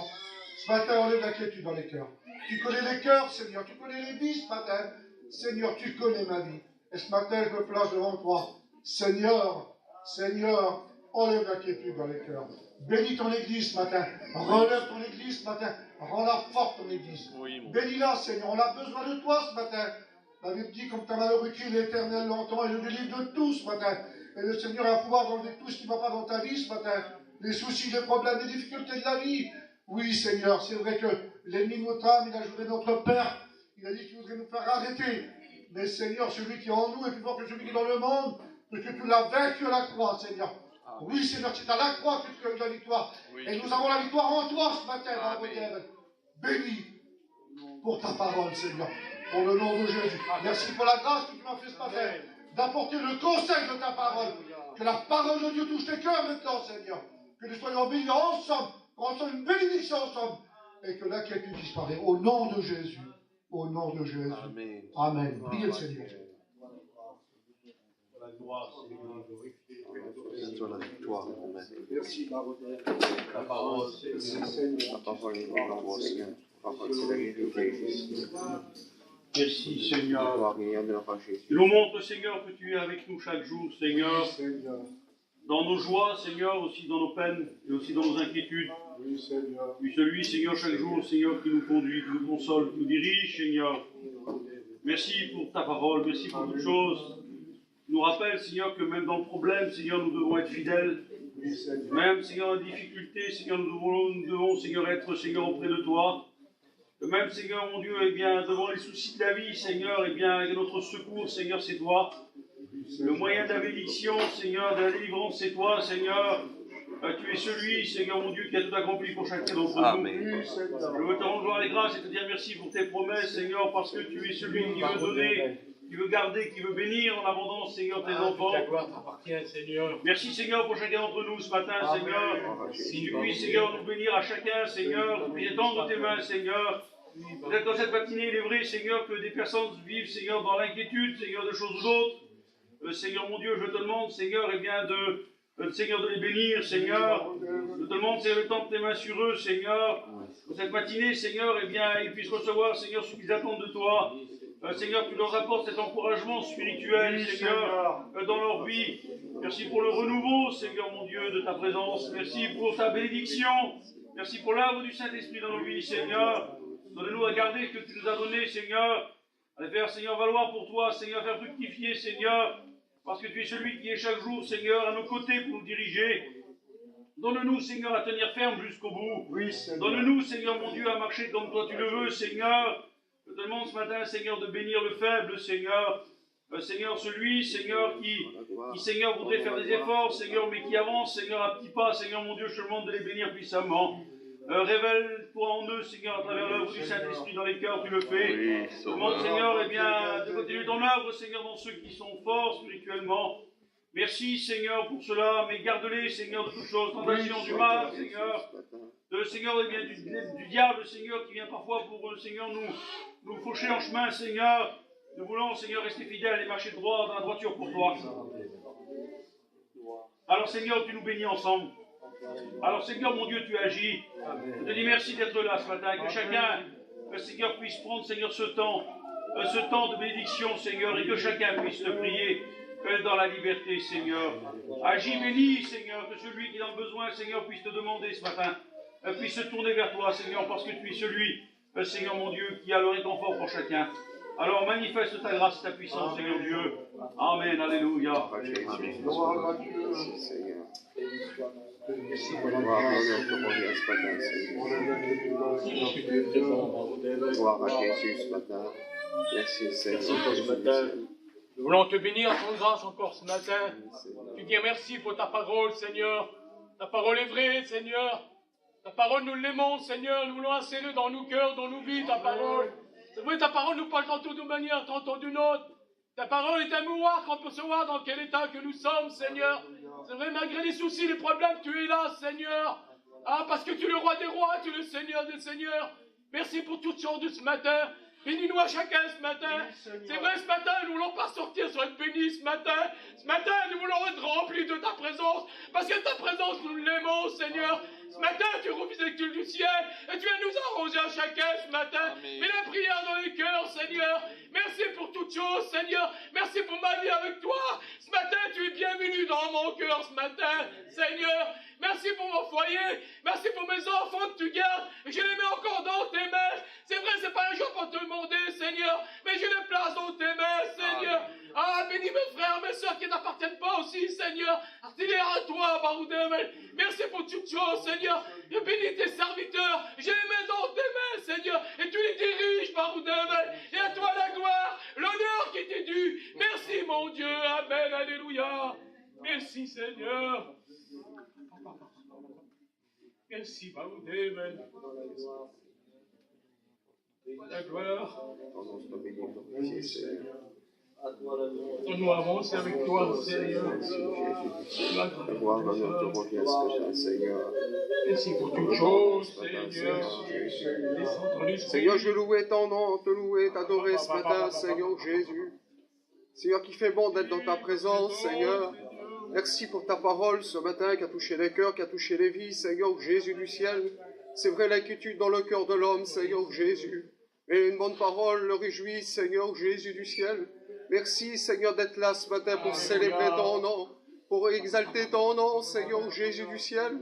Ce matin, enlève l'inquiétude dans les cœurs. Tu connais les cœurs, Seigneur. Tu connais les vies ce matin. Seigneur, tu connais ma vie. Et ce matin, je me place devant toi. Seigneur, Seigneur, enlève l'inquiétude dans les cœurs. Bénis ton Église ce matin. Relève ton Église ce matin. Rends-la forte, ton Église. Bénis-la, Seigneur. On a besoin de toi ce matin. La Bible dit, comme ta malheur qui l'Éternel l'entend et le délivre de tout ce matin. Et le Seigneur a pouvoir d'enlever tout ce qui ne va pas dans ta vie ce matin. Les soucis, les problèmes, les difficultés de la vie. Oui, Seigneur, c'est vrai que l'ennemi de notre âme, il a joué notre Père. Il a dit qu'il voudrait nous faire arrêter. Mais Seigneur, celui qui est en nous est plus fort que celui qui est dans le monde. Parce que tu l'as vaincu à la croix, Seigneur. Oui, Seigneur, c'est à la croix que tu as eu la victoire. Et nous avons la victoire en toi ce matin, dans votre terre. Bénis pour ta parole, Seigneur. Pour le nom de Jésus. Merci pour la grâce que tu m'as fait ce matin. D'apporter le conseil de ta parole. Que la parole de Dieu touche tes cœurs maintenant, Seigneur. Que nous soyons bénis ensemble. Qu'on soit une bénédiction ensemble. Et que l'inquiétude disparaisse. Au nom de Jésus. Au nom de Jésus. Amen. Amen. Priez le Seigneur. La gloire, Seigneur. C'est toi la victoire, mon maître. Merci, La parole, Seigneur. La parole est la voix, Seigneur. La parole, c'est la vérité. Merci, Seigneur. Gloire et honneur à Jésus. Tu nous montres, Seigneur, que tu es avec nous chaque jour, Seigneur. Dans nos joies, Seigneur, aussi dans nos peines et aussi dans nos inquiétudes. Oui, Seigneur. Tu es celui, Seigneur, chaque jour, Seigneur, qui nous conduit, qui nous console, qui nous dirige, Seigneur. Merci pour ta parole, merci pour toutes choses. Tu nous rappelles, Seigneur, que même dans le problème, Seigneur, nous devons être fidèles. Même, Seigneur, en difficulté, Seigneur, nous devons, Seigneur, être, Seigneur, auprès de toi. Que même, Seigneur, mon Dieu, eh bien, devant les soucis de la vie, Seigneur, eh bien, notre secours, Seigneur, c'est toi. Le moyen de la bénédiction, Seigneur, de la délivrance, c'est toi, Seigneur. Tu es celui, Seigneur, mon Dieu, qui a tout accompli pour chacun d'entre nous. Je veux te rendre gloire et grâce et te dire merci pour tes promesses, Seigneur, parce que tu es celui qui veut donner, qui veut garder, qui veut bénir en abondance, Seigneur, tes enfants. Ta gloire t'appartient, Seigneur. Merci, Seigneur, pour chacun d'entre nous ce matin, Seigneur. Si tu puisses, Seigneur, nous bénir à chacun, Seigneur, nous étendre tes mains, Seigneur. Peut-être dans cette matinée, il est vrai, Seigneur, que des personnes vivent, Seigneur, dans l'inquiétude, Seigneur, de choses ou d'autres. Seigneur, mon Dieu, je te demande, Seigneur, eh bien, Seigneur, de les bénir, Seigneur. Je te demande, Seigneur, le temps de tes mains sur eux, Seigneur. Pour cette matinée, Seigneur, eh bien, ils puissent recevoir, Seigneur, ce qu'ils attendent de toi. Seigneur, tu leur apportes cet encouragement spirituel, Seigneur, dans leur vie. Merci pour le renouveau, Seigneur, mon Dieu, de ta présence. Merci pour ta bénédiction. Merci pour l'œuvre du Saint-Esprit dans nos vies, Seigneur. Donne-nous à garder ce que tu nous as donné, Seigneur. À les faire, Seigneur, valoir pour toi, Seigneur, faire fructifier, Seigneur. Parce que tu es celui qui est chaque jour, Seigneur, à nos côtés pour nous diriger. Donne-nous, Seigneur, à tenir ferme jusqu'au bout. Oui, Seigneur. Donne-nous, Seigneur, mon Dieu, à marcher comme toi tu le veux, Seigneur. Je te demande ce matin, Seigneur, de bénir le faible, Seigneur. Seigneur, celui, Seigneur, qui, Seigneur, voudrait faire des efforts, Seigneur, mais qui avance, Seigneur, à petits pas. Seigneur, mon Dieu, je te demande de les bénir puissamment. Révèle-toi en eux, Seigneur, à travers l'œuvre du Saint-Esprit dans les cœurs, tu le fais. Je te demande, Seigneur, eh bien, de continuer ton œuvre, Seigneur, dans ceux qui sont forts spirituellement. Merci, Seigneur, pour cela, mais garde-les, Seigneur, de toutes choses, tentation du mal, Seigneur. Seigneur, eh bien, du diable, Seigneur, qui vient parfois pour, Seigneur, nous faucher en chemin, Seigneur. Nous voulons, Seigneur, rester fidèles et marcher droit dans la droiture pour toi. Alors, Seigneur, tu nous bénis ensemble. Alors, Seigneur, mon Dieu, tu agis. Je te dis merci d'être là ce matin. Que chacun, Seigneur, puisse prendre, Seigneur, ce temps de bénédiction, Seigneur, et que chacun puisse te prier. fais dans la liberté, Seigneur. Agis, bénis, Seigneur, que celui qui en a besoin, Seigneur, puisse te demander ce matin, puisse se tourner vers toi, Seigneur, parce que tu es celui, Seigneur mon Dieu, qui a le réconfort pour chacun. Alors manifeste ta grâce et ta puissance, Seigneur Dieu. Amen, alléluia. Gloire à Dieu. Merci, Seigneur. Gloire à Dieu, te revient ce matin, Seigneur. Gloire à Jésus ce matin. Merci, Seigneur. Nous voulons te bénir à ton grâce encore ce matin. Tu dis merci pour ta parole, Seigneur. Ta parole est vraie, Seigneur. Ta parole, nous l'aimons, Seigneur. Nous voulons insérer dans nos cœurs, dans nos vies, ta parole. C'est vrai, ta parole nous parle tantôt d'une manière, tantôt d'une autre. Ta parole est un miroir qu'on peut se voir dans quel état que nous sommes, Seigneur. C'est vrai, malgré les soucis, les problèmes, tu es là, Seigneur. Ah, parce que tu es le roi des rois, tu es le Seigneur des seigneurs. Merci pour toutes choses de ce matin. Bénis-nous à chacun ce matin. C'est vrai, ce matin, nous ne voulons pas sortir sur être bénis ce matin. Ce matin, nous voulons être remplis de ta présence. Parce que ta présence, nous l'aimons, Seigneur. Ce matin, tu revis les cultes du ciel. Et tu vas nous arroser à chacun ce matin. Mets la prière dans les cœurs, Seigneur. Merci pour toutes choses, Seigneur. Merci pour ma vie avec toi. Ce matin, tu es bienvenu dans mon cœur ce matin, Seigneur. Merci pour mon foyer. Merci pour mes enfants que tu gardes. Et je les mets encore dans tes mains. C'est vrai, c'est pas un jour pour te demander, Seigneur. Mais je les place dans tes mains, Seigneur. Ah, bénis mes frères, mes soeurs qui n'appartiennent pas aussi, Seigneur. Dis-les à toi, Baroudével. Merci pour toutes choses, Seigneur. Je bénis tes serviteurs. Je les mets dans tes mains, Seigneur. Et tu les diriges, Baroudével. Et à toi la gloire, l'honneur qui t'est dû. Merci, mon Dieu. Amen. Alléluia. Merci, Seigneur. Merci, Baroudével. La gloire. Nous avancer avec toi, Seigneur. La gloire, l'honneur te revient ce matin, Seigneur. Merci pour toutes choses, Seigneur. Seigneur, je louais ton nom, te louer, t'adorer ce matin, Seigneur Jésus. Seigneur, qui fait bon d'être dans ta présence, Seigneur. Merci pour ta parole ce matin qui a touché les cœurs, qui a touché les vies, Seigneur Jésus du ciel. C'est vrai l'inquiétude dans le cœur de l'homme, Seigneur Jésus. Mais une bonne parole le réjouit, Seigneur Jésus du ciel. Merci, Seigneur, d'être là ce matin pour célébrer ton nom, pour exalter ton nom, Seigneur Jésus du ciel.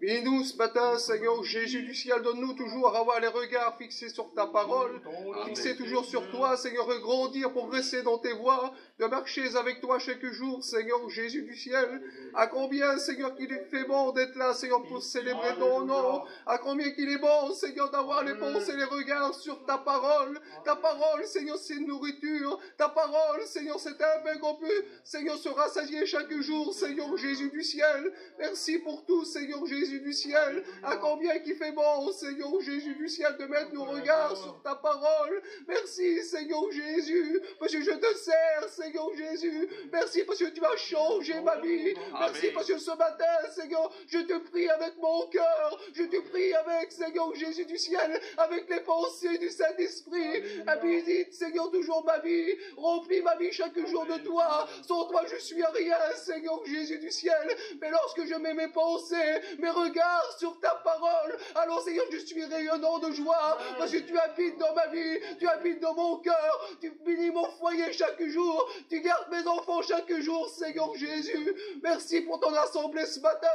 Bénis-nous ce matin, Seigneur Jésus du ciel, donne-nous toujours à avoir les regards fixés sur ta parole, fixés toujours sur toi, Seigneur, et grandir, progresser dans tes voies, de marcher avec toi chaque jour, Seigneur Jésus du ciel. À combien, Seigneur, qu'il est fait bon d'être là, Seigneur, pour célébrer ton nom. À combien qu'il est bon, Seigneur, d'avoir les pensées et les regards sur ta parole. Ta parole, Seigneur, c'est une nourriture. Ta parole, Seigneur, c'est un pain qu'on peut, Seigneur, se rassasier chaque jour, Seigneur Jésus du ciel. Merci pour tout, Seigneur Jésus du ciel. À combien qu'il fait bon, Seigneur Jésus du ciel, de mettre nos regards sur ta parole. Merci, Seigneur Jésus, parce que je te sers, Seigneur Jésus. Merci parce que tu as changé ma vie. Merci parce que ce matin, Seigneur, je te prie avec mon cœur. Je te prie avec, Seigneur Jésus du ciel, avec les pensées du Saint-Esprit. Visite, Seigneur, toujours ma vie. Remplis ma vie chaque jour de toi. Sans toi, je suis rien, Seigneur Jésus du ciel. Mais lorsque je mets mes pensées, mes regards sur ta parole, alors, Seigneur, je suis rayonnant de joie. Parce que tu habites dans ma vie. Tu habites dans mon cœur. Tu bénis mon foyer chaque jour. Tu gardes mes enfants chaque jour, Seigneur Jésus. Merci pour ton assemblée ce matin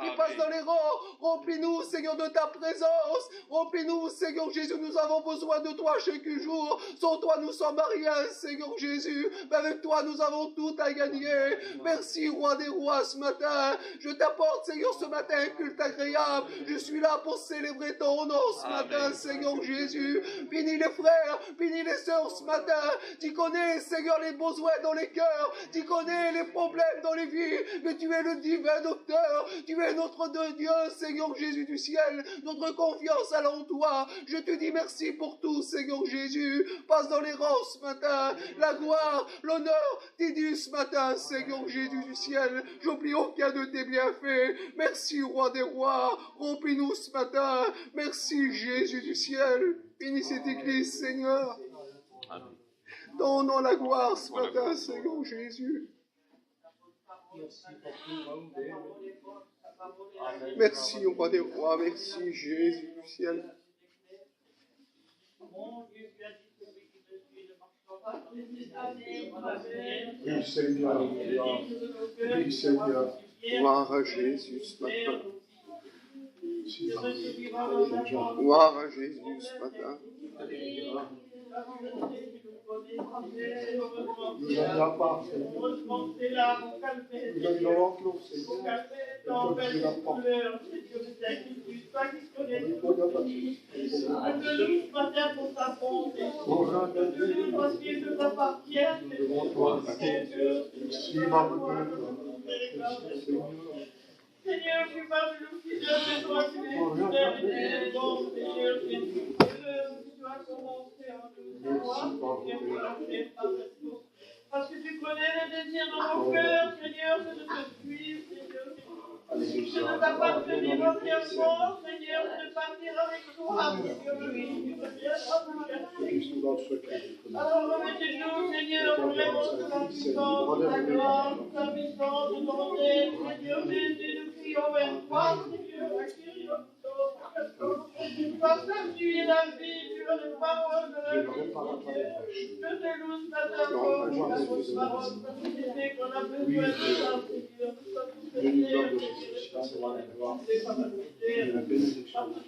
qui passe dans les rangs. Remplis-nous, Seigneur, de ta présence. Remplis-nous, Seigneur Jésus. Nous avons besoin de toi chaque jour. Sans toi, nous sommes à rien, Seigneur Jésus. Mais avec toi, nous avons tout à gagner. Merci, Roi des rois, ce matin. Je t'apporte, Seigneur, ce matin un culte agréable. Je suis là pour célébrer ton nom ce matin, Seigneur Jésus. Bénis les frères, bénis les sœurs ce matin. Tu connais, Seigneur, les besoins dans les cœurs. Tu connais les problèmes dans les vies. Mais tu es le divin docteur. Tu es notre Dieu, Seigneur Jésus du ciel. Notre confiance à en toi. Je te dis merci pour tout, Seigneur Jésus. Passe dans les rangs ce matin. La gloire, l'honneur t'est dû ce matin, Seigneur Jésus du ciel. J'oublie aucun de tes bienfaits. Merci, Roi des rois. Remplis-nous ce matin. Merci, Jésus du ciel. Bénis cette église, Seigneur. Donne-nous la gloire ce matin, Seigneur Jésus. Merci, Roi des rois. Merci, Jésus du ciel. Oui, Seigneur. Oui, Seigneur. Gloire à Jésus ce matin. Gloire à Jésus ce matin. Nous n'avons la part, Seigneur. Nous avons l'enclos, Seigneur. Seigneur, je suis pas le fidèle, mais toi qui es fidèle, bon Seigneur, tu dois commencer en nous parce que tu connais les désirs de mon cœur, Seigneur, que de te suivre, Seigneur. Que de t'appartenir entièrement, Seigneur, de partir avec toi, Seigneur, oui, tu veux bien nous chercher. Alors remettez-nous, Seigneur, vraiment de la puissance, de ta gloire, de ta puissance, de ton aide, Seigneur Jésus, nous crions vers toi, Seigneur, acquérir notre parce que tu es la vie, tu as les paroles de la vie, Seigneur. Je te loue ce matin pour ta parole, parce que c'est qu'on a besoin de ça, Seigneur. Nous sommes tous Seigneur,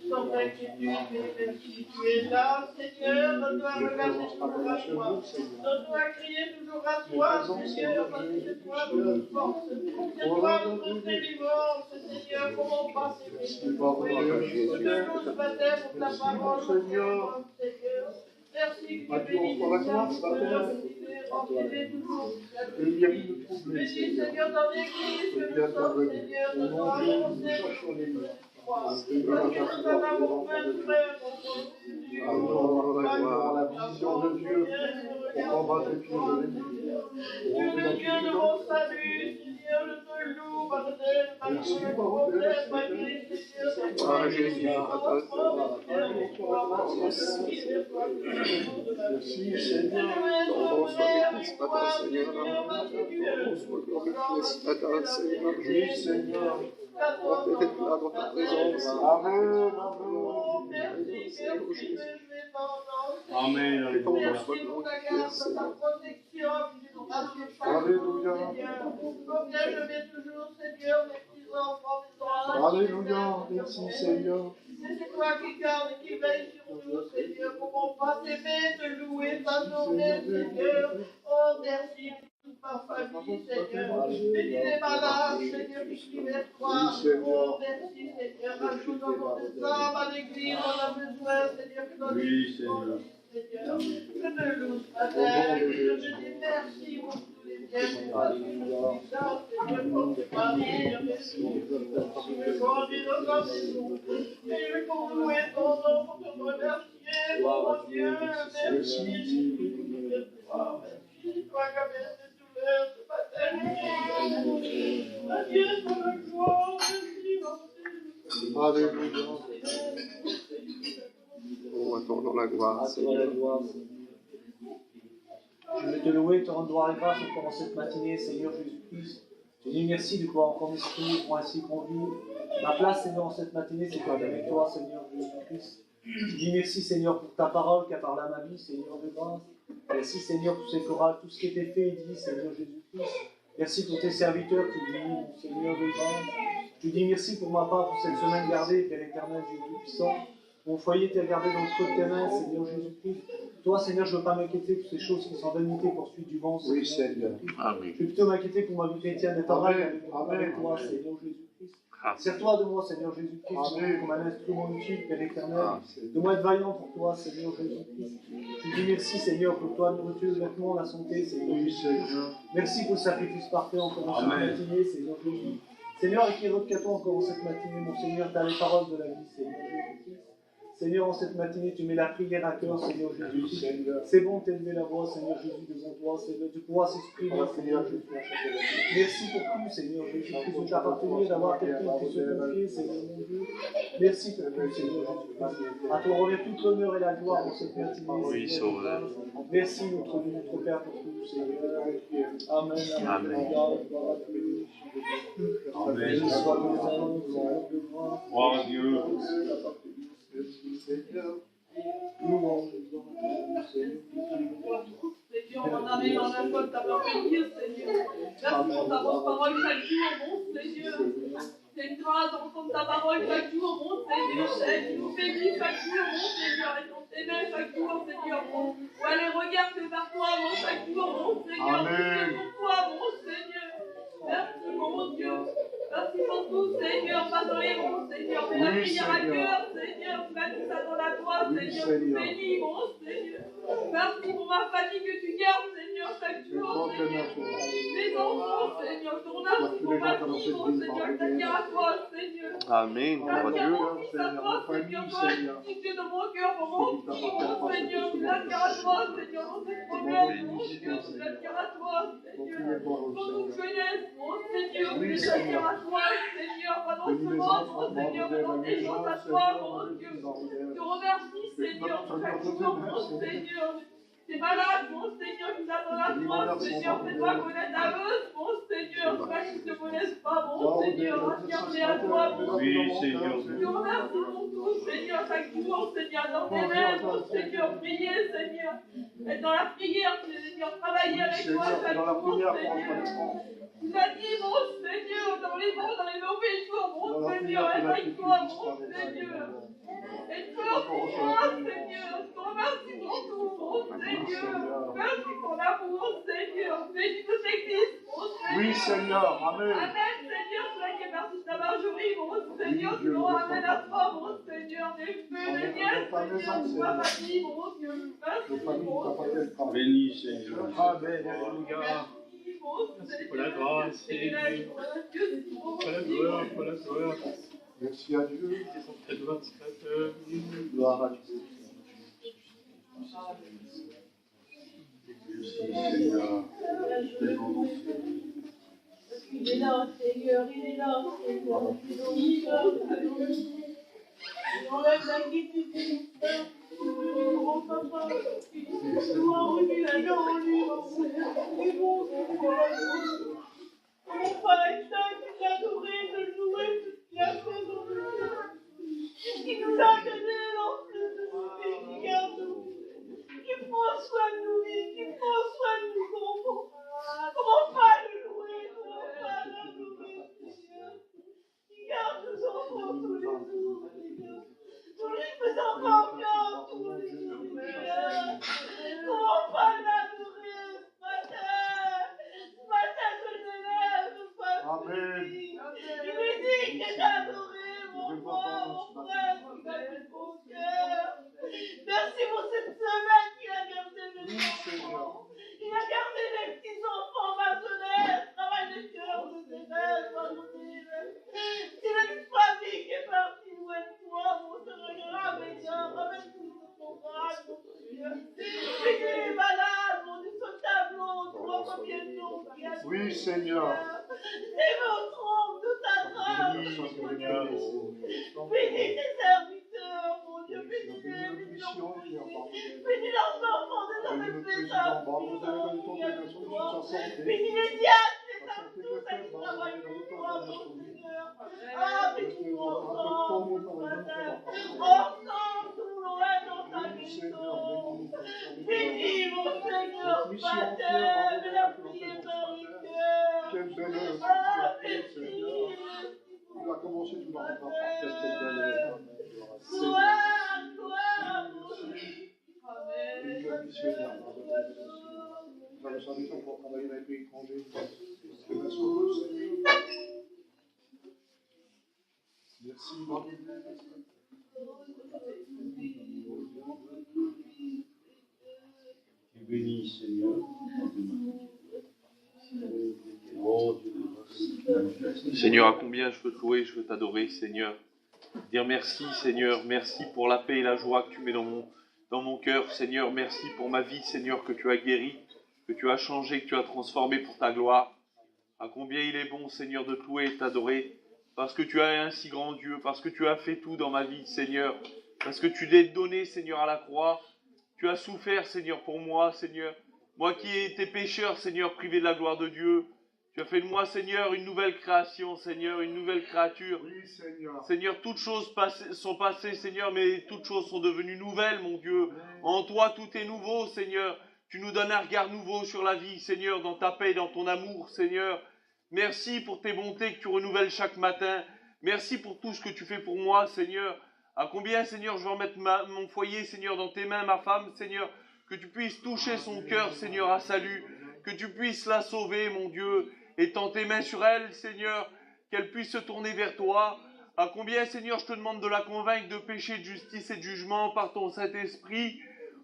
sans inquiétude, merci. Tu es là, Seigneur, on doit regarder toujours à toi. On doit crier toujours à toi, Seigneur, parce que c'est toi notre force. C'est toi notre délivrance, Seigneur, comment passer mes Je te loue ce matin pour ta parole, Seigneur. Merci que tu bénisses ta Seigneur, remplis-les toujours. Bénis, Seigneur, dans l'église que nous sommes, Seigneur, de toi, nous en avons besoin, frère, la vision de Dieu pour combattre les pieds de l'ennemi. Dieu, le Dieu de mon salut, Seigneur, je te loue, pardonne, malgré Seigneur, Gloire à Jésus ce matin. Merci, Seigneur. Ton nom soit béni ce matin, Seigneur. Ton nom soit glorifié ce matin, Seigneur. Oui, Seigneur. On est là dans ta présence. Amen. Merci, Jésus. Amen. Que ton nom soit glorifié, Seigneur. Alléluia. Combien je mets toujours, Seigneur, mes petits enfants, mes enfants. Alléluia. Merci, Seigneur. C'est toi qui garde et qui veille sur nous, Seigneur. Comment pas t'aimer, te louer, t'adorer, Seigneur. Oh, merci pour toute ma famille, Seigneur. Bénis les malades, Seigneur, qui crient vers toi. Oh, merci, Seigneur. Ajoute dans nos âmes à l'église, on a besoin, Seigneur, que notre Oui, Seigneur. Seigneur. Je te loue ce matin. Je te dis merci pour tous les bienfaits. Seigneur, pour tes maris, merci. Je veux grandir dans ta maison. Et je veux louer ton nom pour te remercier, mon Dieu. Merci. Merci. Toi qui as fait ces douleurs ce matin. Adieu pour la gloire. Merci, mon Dieu. Alléluia. Oh, attendons la gloire, Seigneur. Je veux te louer, te rendre gloire et grâce encore en cette matinée, Seigneur Jésus-Christ. Je dis merci de pouvoir encore m'exprimer pour ainsi conduire. Ma place, Seigneur, en cette matinée, c'est d'être avec toi, Seigneur Jésus-Christ. Je dis merci, Seigneur, pour ta parole qui a parlé à ma vie, Seigneur de grâce. Merci, Seigneur, pour ces chorales, tout ce qui était fait et dit, Seigneur Jésus-Christ. Merci pour tes serviteurs qui disent, mon Seigneur de grâce. Je dis merci pour ma part, pour cette semaine gardée, Père éternel, Dieu tout-puissant. Mon foyer t'est gardé dans le creux de tes mains, Seigneur Jésus-Christ. Toi, Seigneur, je ne veux pas m'inquiéter pour ces choses qui sont vanité pour suite du vent, Seigneur. Oui, Seigneur. Amen. Je vais plutôt m'inquiéter pour ma vie chrétienne d'être en règle avec toi, Seigneur Jésus-Christ. Sers-toi de moi, Seigneur Jésus-Christ, comme un instrument utile, Père éternel. De moi être vaillant pour toi, Seigneur Jésus-Christ. Je te dis merci, Seigneur, pour toi, la nourriture, le vêtement, la santé, Seigneur. Oui, Seigneur. Merci pour le sacrifice parfait encore en cette matinée, Seigneur Jésus. Seigneur, et qui est d'autre qu'à toi encore en cette matinée, mon Seigneur, tu as les paroles de la vie, Seigneur Jésus-Christ. Seigneur, en cette matinée, tu mets la prière à cœur, Seigneur Jésus. C'est bon d'élever la voix, Seigneur Jésus, devant toi, Seigneur, de pouvoir s'exprimer, Seigneur Jésus. Merci pour tout, Seigneur Jésus, de t'appartenir, d'avoir quelqu'un qui se confie, Seigneur mon Dieu. Merci pour tout, Seigneur Jésus. À toi revient toute l'honneur et la gloire en cette matinée, Oui, Sauveur. Merci, notre Père, pour tout, Seigneur. Amen. Amen. Amen. Gloire à Dieu. Seigneur, Seigneur, mon âme est dans la joie de t'avoir béni, Seigneur. Merci pour ta bonne parole chaque jour, mon Seigneur. C'est une grâce d'entendre ta parole chaque jour, mon Seigneur. Et tu nous bénis chaque jour, mon Seigneur. Et on t'aimait chaque jour, Seigneur. Ouais, les regards que vers toi, mon chaque jour, mon Seigneur. Amen. Pour toi, mon Seigneur. Merci, mon Dieu. Merci pour tout, Seigneur. Pardonnez, mon Seigneur. Mais la Oui, prière à Seigneur. cœur, Seigneur. Mets ça dans la toi, Oui, Seigneur. Seigneur. Bénis, mon Seigneur. Merci pour ma famille que tu gardes, Seigneur, chaque jour, Seigneur. Mes enfants, Seigneur. Je te remercie pour ma fille, mon Seigneur. Je t'attire à toi, Seigneur. Amen. J'attire Dieu. mon fils à toi, Seigneur. Toi, tu es dans mon cœur, pour mon fils, mon Seigneur. Je l'attire à toi, Seigneur. Dans cette promesse, mon Dieu. Je l'attire à toi, Seigneur. Pour toute jeunesse, mon Seigneur. Je l'attire à toi, Seigneur. Pas dans ce monde, mon Seigneur, mais dans tes choses à toi, mon Dieu. Je te remercie, Seigneur, pour chaque jour, mon Seigneur. T'es malade, mon Seigneur, qui t'attend la toi, Seigneur. Fais-toi connaître la meuse, mon Seigneur. Toi qui ne te connaissent pas, mon Seigneur. Attire-les à toi, mon Oui, Seigneur. Seigneur. Je te remercie pour tout, Seigneur, chaque jour, Seigneur, dans tes mains, mon Seigneur, prier, Seigneur. Être dans la prière, Seigneur, travailler avec toi chaque jour, Seigneur. Tu as dit, mon Seigneur, dans les bons, dans les mauvais jours, mon Seigneur, être avec toi, mon Seigneur. Et peur pour toi, Seigneur. Je te remercie pour tout, mon Seigneur. Merci pour l'amour, Seigneur. Bénis toute l'église, mon Seigneur. Oui, Seigneur. Amen. Amen, Seigneur. Cela qui est merci de ta Marjorie, mon Seigneur. Tu nous ramènes à toi, mon Seigneur. Des feux, des nièces, Seigneur. Pour ma famille, mon Dieu. Merci, mon Dieu. Béni, Seigneur. Amen. Alléluia. Merci, mon Seigneur. Pour la grâce, C'est la joie. Pour la gloire, pour la gloire. Merci à Dieu. Ta gloire, Seigneur. Gloire à Dieu. Il est là, Seigneur, il est là, Seigneur. Il enlève l'inquiétude de nos frères. Mon papa, nous avons remis la main en lui, mon Seigneur. Et bon, mon Père est là, qui t'a adoré, de le louer, qui a fait dans le cœur. Qui nous a donné l'enfant de nous, qui garde nous, qui prend soin de nous, qui prend soin de nous, enfants. Comment pas le louer, comment pas l'adorer, Seigneur. Qui garde nos enfants tous les jours, Seigneur. Nous lui faisons confiance tous les jours, Seigneur. Comment pas l'adorer ce matin? Ce matin, je te lève, Papa. Amen. Il est dit que t'adorer, mon frère, qui m'a fait ton cœur. Merci pour cette semaine qu'il a gardé mes enfants. Il a gardé les petits enfants, ma jeunesse, travail de cœur, de tes rêves, ma journée. C'est la famille qui est partie loin de toi, mon Seigneur. Ramène tout ce programme, mon Dieu. Bénis les malades, mon Dieu, ce tableau, tu vois combien de noms qu'il y a. Oui, Seigneur. Démontrons de ta grâce, mon Seigneur. Bénis tes serviteurs, mon Dieu. Bénis-les, bénis leurs foyers. Bénis leurs enfants, des bénis les diacres, les tous qui travaillent pour toi, mon Seigneur. Ah, bénis-nous ensemble ce matin. Ensemble, nous l'aurons dans ta maison. Bénis, mon Seigneur, Pater, de la prière dans le cœur. Quelle belle œuvre. Ah, merci. Tu as commencé, tu vas rendre par cette belle œuvre. Gloire, gloire, mon Dieu. Amen. Dans le service, on va travailler avec les étrangers. Que la sauveuse, Seigneur. Merci, bravo. Tu bénis, Seigneur. Oh, Dieu. Seigneur, à combien je veux te louer, je veux t'adorer, Seigneur. Dire merci, Seigneur. Merci pour la paix et la joie que tu mets dans mon cœur, Seigneur. Merci pour ma vie, Seigneur, que tu as guéri, que tu as changé, que tu as transformé pour ta gloire. À combien il est bon, Seigneur, de te louer et de t'adorer. Parce que tu es un si grand Dieu, parce que tu as fait tout dans ma vie, Seigneur. Parce que tu l'as donné, Seigneur, à la croix. Tu as souffert, Seigneur, pour moi, Seigneur. Moi qui étais pécheur, Seigneur, privé de la gloire de Dieu. Tu as fait de moi, Seigneur, une nouvelle création, Seigneur, une nouvelle créature. Oui, Seigneur. Seigneur, toutes choses sont passées, Seigneur, mais toutes choses sont devenues nouvelles, mon Dieu. En toi, tout est nouveau, Seigneur. tu nous donnes un regard nouveau sur la vie, Seigneur, dans ta paix, dans ton amour, Seigneur. Merci pour tes bontés que tu renouvelles chaque matin. Merci pour tout ce que tu fais pour moi, Seigneur. À combien, Seigneur, je vais remettre mon foyer, Seigneur, dans tes mains, ma femme, Seigneur. Que tu puisses toucher son cœur, Seigneur, à salut. Que tu puisses la sauver, mon Dieu. Étends tes mains sur elle, Seigneur. Qu'elle puisse se tourner vers toi. À combien, Seigneur, je te demande de la convaincre de péché, de justice et de jugement par ton Saint-Esprit.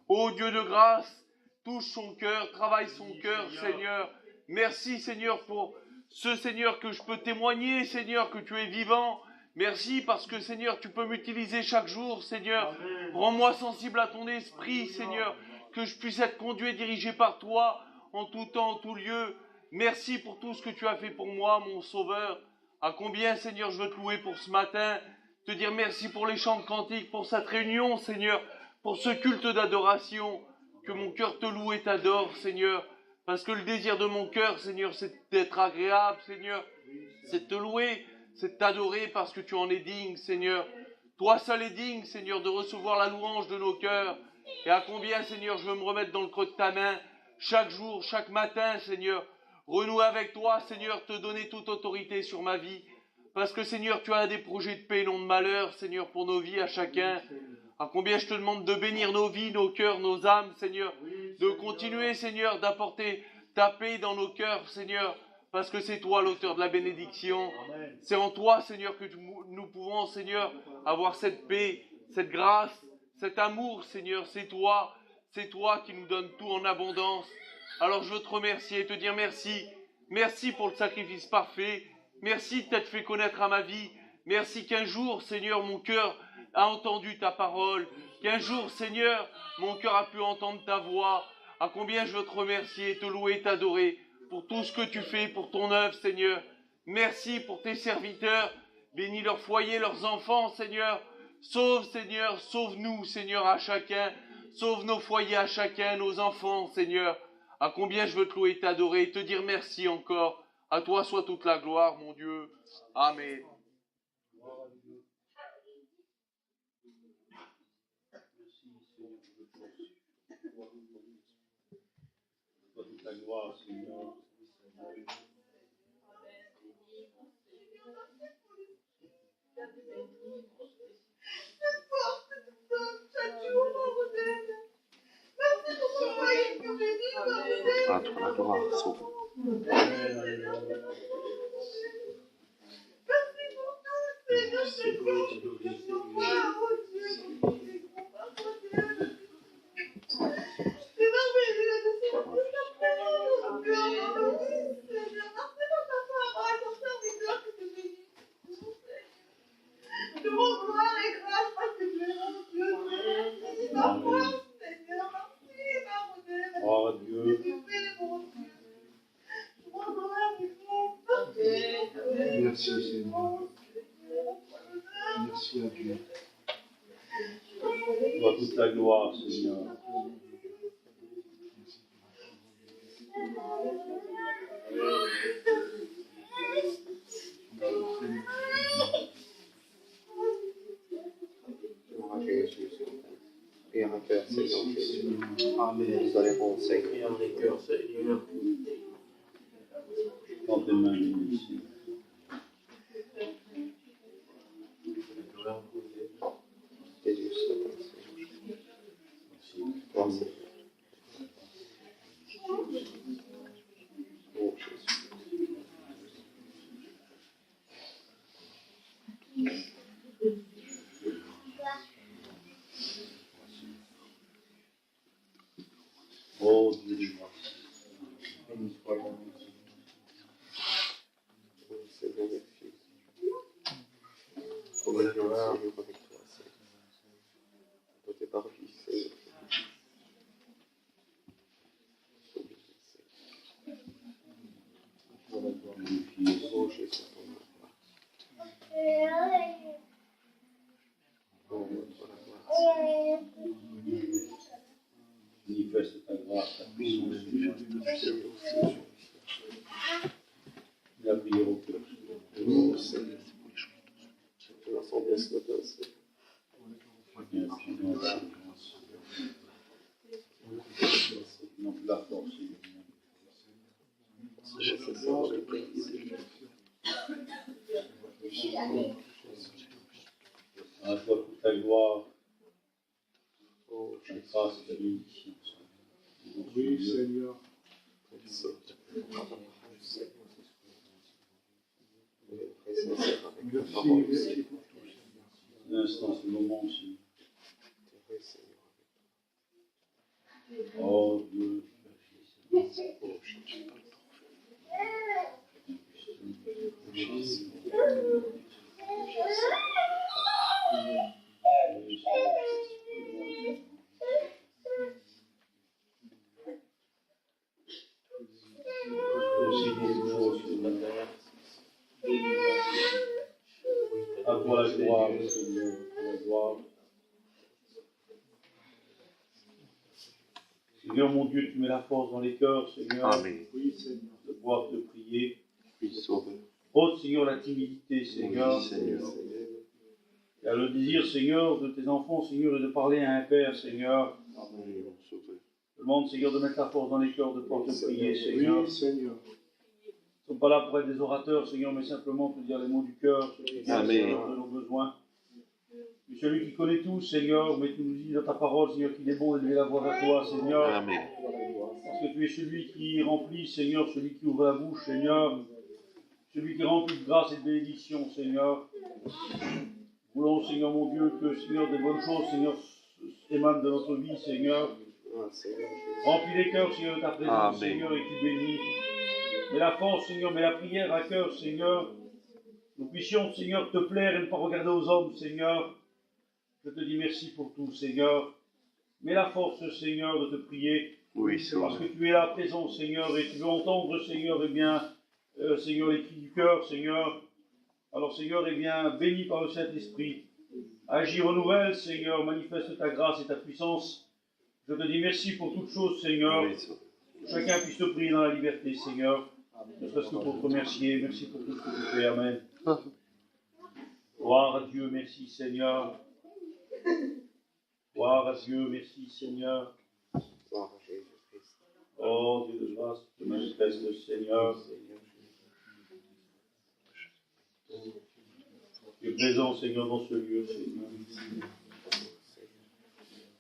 Ô Dieu de grâce, touche son cœur, travaille son cœur, Seigneur. Merci, Seigneur, pour ce, Seigneur, que je peux témoigner, Seigneur, que tu es vivant. Merci parce que, Seigneur, tu peux m'utiliser chaque jour, Seigneur. Rends-moi sensible à ton esprit, Seigneur, que je puisse être conduit et dirigé par toi en tout temps, en tout lieu. Merci pour tout ce que tu as fait pour moi, mon Sauveur. À combien, Seigneur, je veux te louer pour ce matin, te dire merci pour les chants de cantiques, pour cette réunion, Seigneur, pour ce culte d'adoration, que mon cœur te loue et t'adore, Seigneur, parce que le désir de mon cœur, Seigneur, c'est d'être agréable, Seigneur, c'est de te louer, c'est de t'adorer parce que tu en es digne, Seigneur. Toi seul es digne, Seigneur, de recevoir la louange de nos cœurs. Et à combien, Seigneur, je veux me remettre dans le creux de ta main, chaque jour, chaque matin, Seigneur, renouer avec toi, Seigneur, te donner toute autorité sur ma vie. Parce que, Seigneur, tu as des projets de paix, non de malheur, Seigneur, pour nos vies à chacun. À combien je te demande de bénir nos vies, nos cœurs, nos âmes, Seigneur. De continuer, Seigneur, d'apporter ta paix dans nos cœurs, Seigneur. Parce que c'est toi l'auteur de la bénédiction. C'est en toi, Seigneur, que nous pouvons, Seigneur, avoir cette paix, cette grâce, cet amour, Seigneur. C'est toi qui nous donne tout en abondance. Alors je veux te remercier et te dire merci. Merci pour le sacrifice parfait. Merci de t'être fait connaître à ma vie. Merci qu'un jour, Seigneur, mon cœur a entendu ta parole. Qu'un jour, Seigneur, mon cœur a pu entendre ta voix. À combien je veux te remercier, te louer et t'adorer pour tout ce que tu fais, pour ton œuvre, Seigneur. Merci pour tes serviteurs. Bénis leur foyer, leurs enfants, Seigneur. Sauve, Seigneur, sauve-nous, Seigneur, à chacun. Sauve nos foyers à chacun, nos enfants, Seigneur. À combien je veux te louer et t'adorer et te dire merci encore. À toi soit toute la gloire, mon Dieu. Amen. Toute la gloire, Seigneur. À toi la gloire, Sauveur. Oh Dieu. Merci Seigneur. Merci à Dieu. Toi toute la gloire, Seigneur. Jésus, et un cœur, Seigneur Jésus. Amen. Nous allons, Seigneur. Et en les cœurs, Seigneur. Dans tes mains, ici. Jésus, Seigneur. Toi, Seigneur. Oh, Jésus. Oh Dieu de grâce. Béni soit ton nom. Oh, Seigneur, merci. Oh, Seigneur, Seigneur, avec toi, Seigneur. Toi, t'es parvis, Seigneur. Oh, Jésus, ton nom. Oh, toi, la gloire. Manifeste ta grâce, ta puissance. Seigneur. La prière au cœur. Oh, Seigneur. Je la sens bien ce matin, Seigneur. Merci, Seigneur. À toi toute la gloire, la grâce et la bénédiction. Oui, Seigneur. Merci pour tout, Seigneur. Un instant, ce moment aussi. Oh Dieu, à toi la gloire, Seigneur, la gloire. Seigneur mon Dieu, tu mets la force dans les cœurs, Seigneur. Amen. Oui, Seigneur. De pouvoir te prier. Oui, Sauveur. Ôte, Seigneur, la timidité, Seigneur. Oui, Seigneur. Il y a le désir, Seigneur, de tes enfants, Seigneur, et de parler à un Père, Seigneur. Amen, mon Sauveur. Je demande, Seigneur, de mettre la force dans les cœurs, de pouvoir te prier, Seigneur. Oui, Seigneur. Nous ne sommes pas là pour être des orateurs, Seigneur, mais simplement pour dire les mots du cœur, Amen. Seigneur, de nos besoins. Tu es celui qui connaît tout, Seigneur, mais tu nous dis dans ta parole, Seigneur, qu'il est bon d'élever la voix vers toi, Seigneur. Amen. Parce que tu es celui qui remplit, Seigneur, celui qui ouvre la bouche, Seigneur. Celui qui remplit de grâce et de bénédiction, Seigneur. Nous voulons, Seigneur mon Dieu, que, Seigneur, des bonnes choses, Seigneur, émanent de notre vie, Seigneur. Remplis les cœurs, Seigneur, de ta présence, Amen. Seigneur, et tu bénis. Mets la force, Seigneur, mets la prière à cœur, Seigneur. Nous puissions, Seigneur, te plaire et ne pas regarder aux hommes, Seigneur. Je te dis merci pour tout, Seigneur. Mets la force, Seigneur, de te prier. Oui, Parce Sauveur. que tu es là présent, Seigneur, et tu veux entendre, Seigneur, eh bien, Seigneur, les cris du cœur, Seigneur. Alors, Seigneur, eh bien, béni par le Saint-Esprit. Agis, renouvelle, Seigneur, manifeste ta grâce et ta puissance. Je te dis merci pour toutes choses, Seigneur. Oui, Sauveur. Chacun puisse te prier dans la liberté, Seigneur. Ne serait-ce que pour te remercier. Merci pour tout ce que tu fais. Amen. Gloire à Dieu, merci, Seigneur. Gloire à Dieu, merci, Seigneur. Oh, Dieu de grâce, tu te manifestes, Seigneur. Tu es présent, Seigneur, dans ce lieu, Seigneur.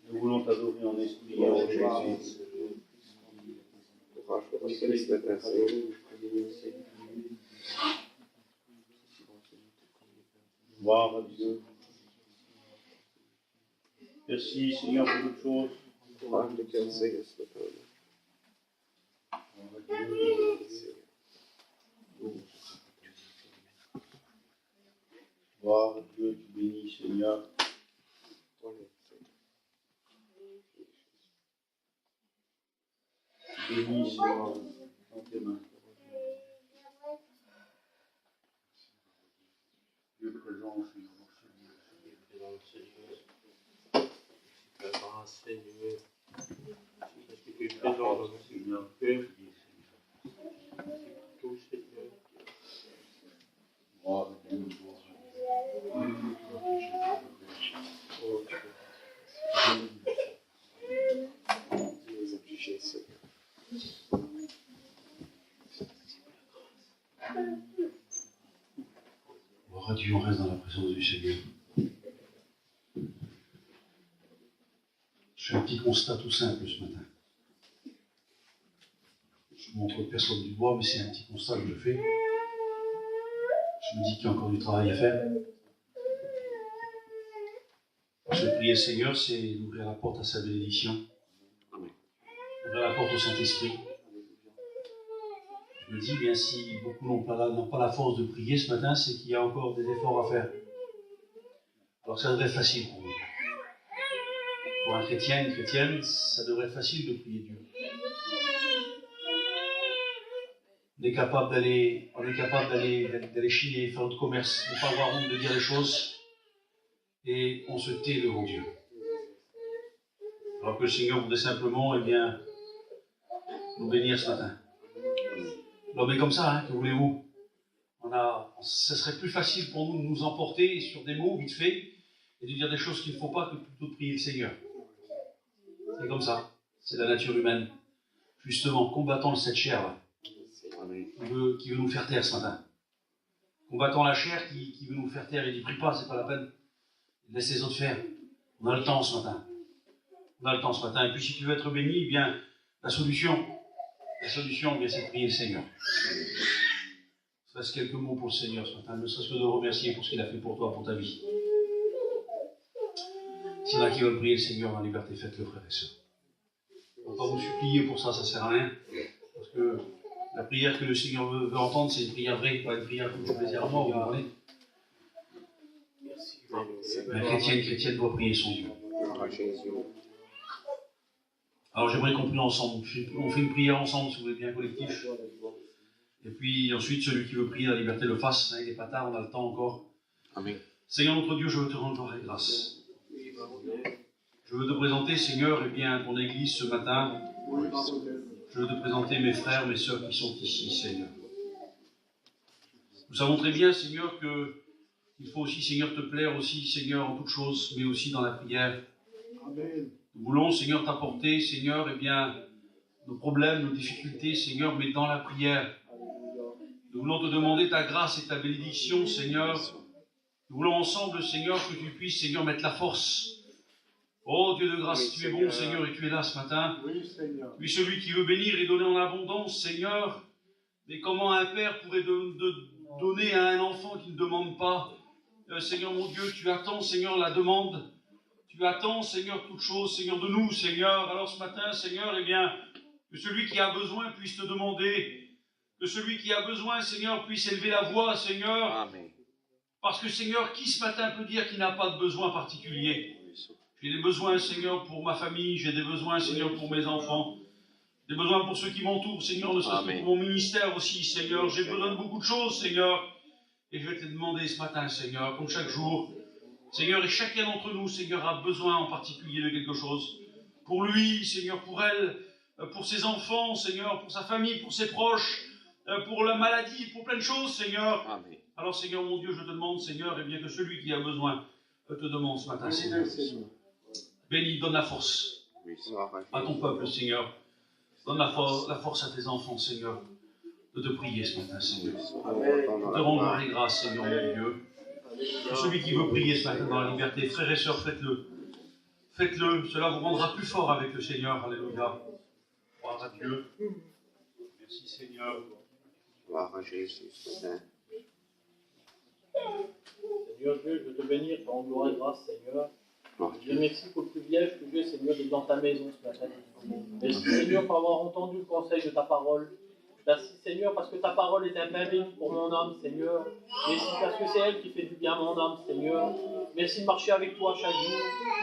Nous voulons t'adorer en esprit et en Jésus. Gloire à Dieu. Merci, Seigneur, pour toutes choses. Gloire à Dieu. Gloire à Dieu, tu bénis, Seigneur. Tu bénis, Seigneur, dans tes mains. Dieu présent, Seigneur, dans ce lieu. La grâce, Seigneur. Parce que tu es présent dans notre Seigneur. cœur. Tout, Seigneur. Gloire à Dieu, gloire à Dieu. Oh, Gloire à Dieu, on reste dans la présence du Seigneur. Je fais un petit constat tout simple ce matin. Je ne montre personne du doigt, mais c'est un petit constat que je fais. Je me dis qu'il y a encore du travail à faire. Parce que prier le Seigneur, c'est ouvrir la porte à sa bénédiction. Ouvrir la porte au Saint-Esprit. Je me dis, bien, si beaucoup n'ont pas la force de prier ce matin, c'est qu'il y a encore des efforts à faire. Alors ça devrait être facile pour nous. Pour un chrétien, une chrétienne, ça devrait être facile de prier Dieu. On est capable d'aller chiner, faire notre commerce, de ne pas avoir honte de dire les choses, et on se tait devant Dieu. Alors que le Seigneur voudrait simplement, eh bien, nous bénir ce matin. L'homme est comme ça, hein, que voulez-vous? Ce serait plus facile pour nous de nous emporter sur des mots vite fait et de dire des choses qu'il ne faut pas que plutôt de prier le Seigneur. C'est comme ça, c'est la nature humaine. Justement, combattant cette chair-là, qui veut nous faire taire ce matin. Combattant la chair qui veut nous faire taire et dit, prie pas, c'est pas la peine. Laisse les autres faire. On a le temps ce matin. On a le temps ce matin. Et puis si tu veux être béni, eh bien, la solution, c'est de prier le Seigneur. Ne serait-ce quelques mots pour le Seigneur ce matin, ne serait-ce que de le remercier pour ce qu'il a fait pour toi, pour ta vie. S'il y en a qui veulent prier le Seigneur dans la liberté, faites-le, frères et sœurs. On ne va pas vous supplier pour ça, ça ne sert à rien. Parce que la prière que le Seigneur veut entendre, c'est une prière vraie, pas une prière comme je plaisir à moi, vous comprenez. Un chrétienne doit prier son Dieu. Alors j'aimerais qu'on prie ensemble. On fait une prière ensemble, si vous voulez bien, collectif. Et puis ensuite, celui qui veut prier la liberté le fasse. Il n'est pas tard, on a le temps encore. Amen. Seigneur notre Dieu, je veux te rendre gloire et grâce. Je veux te présenter, Seigneur, ton Église ce matin. Je veux te présenter mes frères, mes sœurs qui sont ici, Seigneur. Nous savons très bien, Seigneur, qu'il faut aussi, Seigneur, te plaire aussi, Seigneur, en toutes choses, mais aussi dans la prière. Amen. Nous voulons, Seigneur, t'apporter, Seigneur, nos problèmes, nos difficultés, Seigneur, mais dans la prière. Nous voulons te demander ta grâce et ta bénédiction, Seigneur. Nous voulons ensemble, Seigneur, que tu puisses, Seigneur, mettre la force. Oh Dieu de grâce, tu es bon, Seigneur, et tu es là ce matin. Oui, Seigneur. Tu es celui qui veut bénir et donner en abondance, Seigneur. Mais comment un père pourrait donner à un enfant qui ne demande pas? Seigneur mon Dieu, tu attends, Seigneur, la demande. Tu attends, Seigneur, toute chose, Seigneur, de nous, Seigneur. Alors ce matin, Seigneur, que celui qui a besoin puisse te demander. Que celui qui a besoin, Seigneur, puisse élever la voix, Seigneur. Amen. Parce que, Seigneur, qui ce matin peut dire qu'il n'a pas de besoin particulier? J'ai des besoins, Seigneur, pour ma famille. J'ai des besoins, Seigneur, pour mes enfants. J'ai des besoins pour ceux qui m'entourent, Seigneur, ne serait-ce que pour mon ministère aussi, Seigneur. J'ai besoin de beaucoup de choses, Seigneur. Et je vais te demander ce matin, Seigneur, comme chaque jour, Seigneur, et chacun d'entre nous, Seigneur, a besoin en particulier de quelque chose. Pour lui, Seigneur, pour elle, pour ses enfants, Seigneur, pour sa famille, pour ses proches, pour la maladie, pour plein de choses, Seigneur. Amen. Alors, Seigneur, mon Dieu, je te demande, Seigneur, que celui qui a besoin te demande ce matin, Seigneur. Bénis, donne la force à ton peuple, Seigneur. Donne la force à tes enfants, Seigneur, de te prier ce matin, Seigneur. De te rendre les grâces, Seigneur, mon Dieu. Pour celui qui veut prier ce matin dans la liberté, frères et sœurs, faites-le. Faites-le, cela vous rendra plus fort avec le Seigneur. Alléluia. Gloire à Dieu. Merci, Seigneur. Gloire à Jésus ce matin. Seigneur Dieu, je veux te bénir, te rendre gloire et grâce, Seigneur. Gloire à Je te remercie pour le privilège que j'ai, Seigneur, d'être dans ta maison ce matin. Merci, Seigneur, pour avoir entendu le conseil de ta parole. Merci, Seigneur, parce que ta parole est un pain béni pour mon âme, Seigneur. Merci parce que c'est elle qui fait du bien à mon âme, Seigneur. Merci de marcher avec toi chaque jour.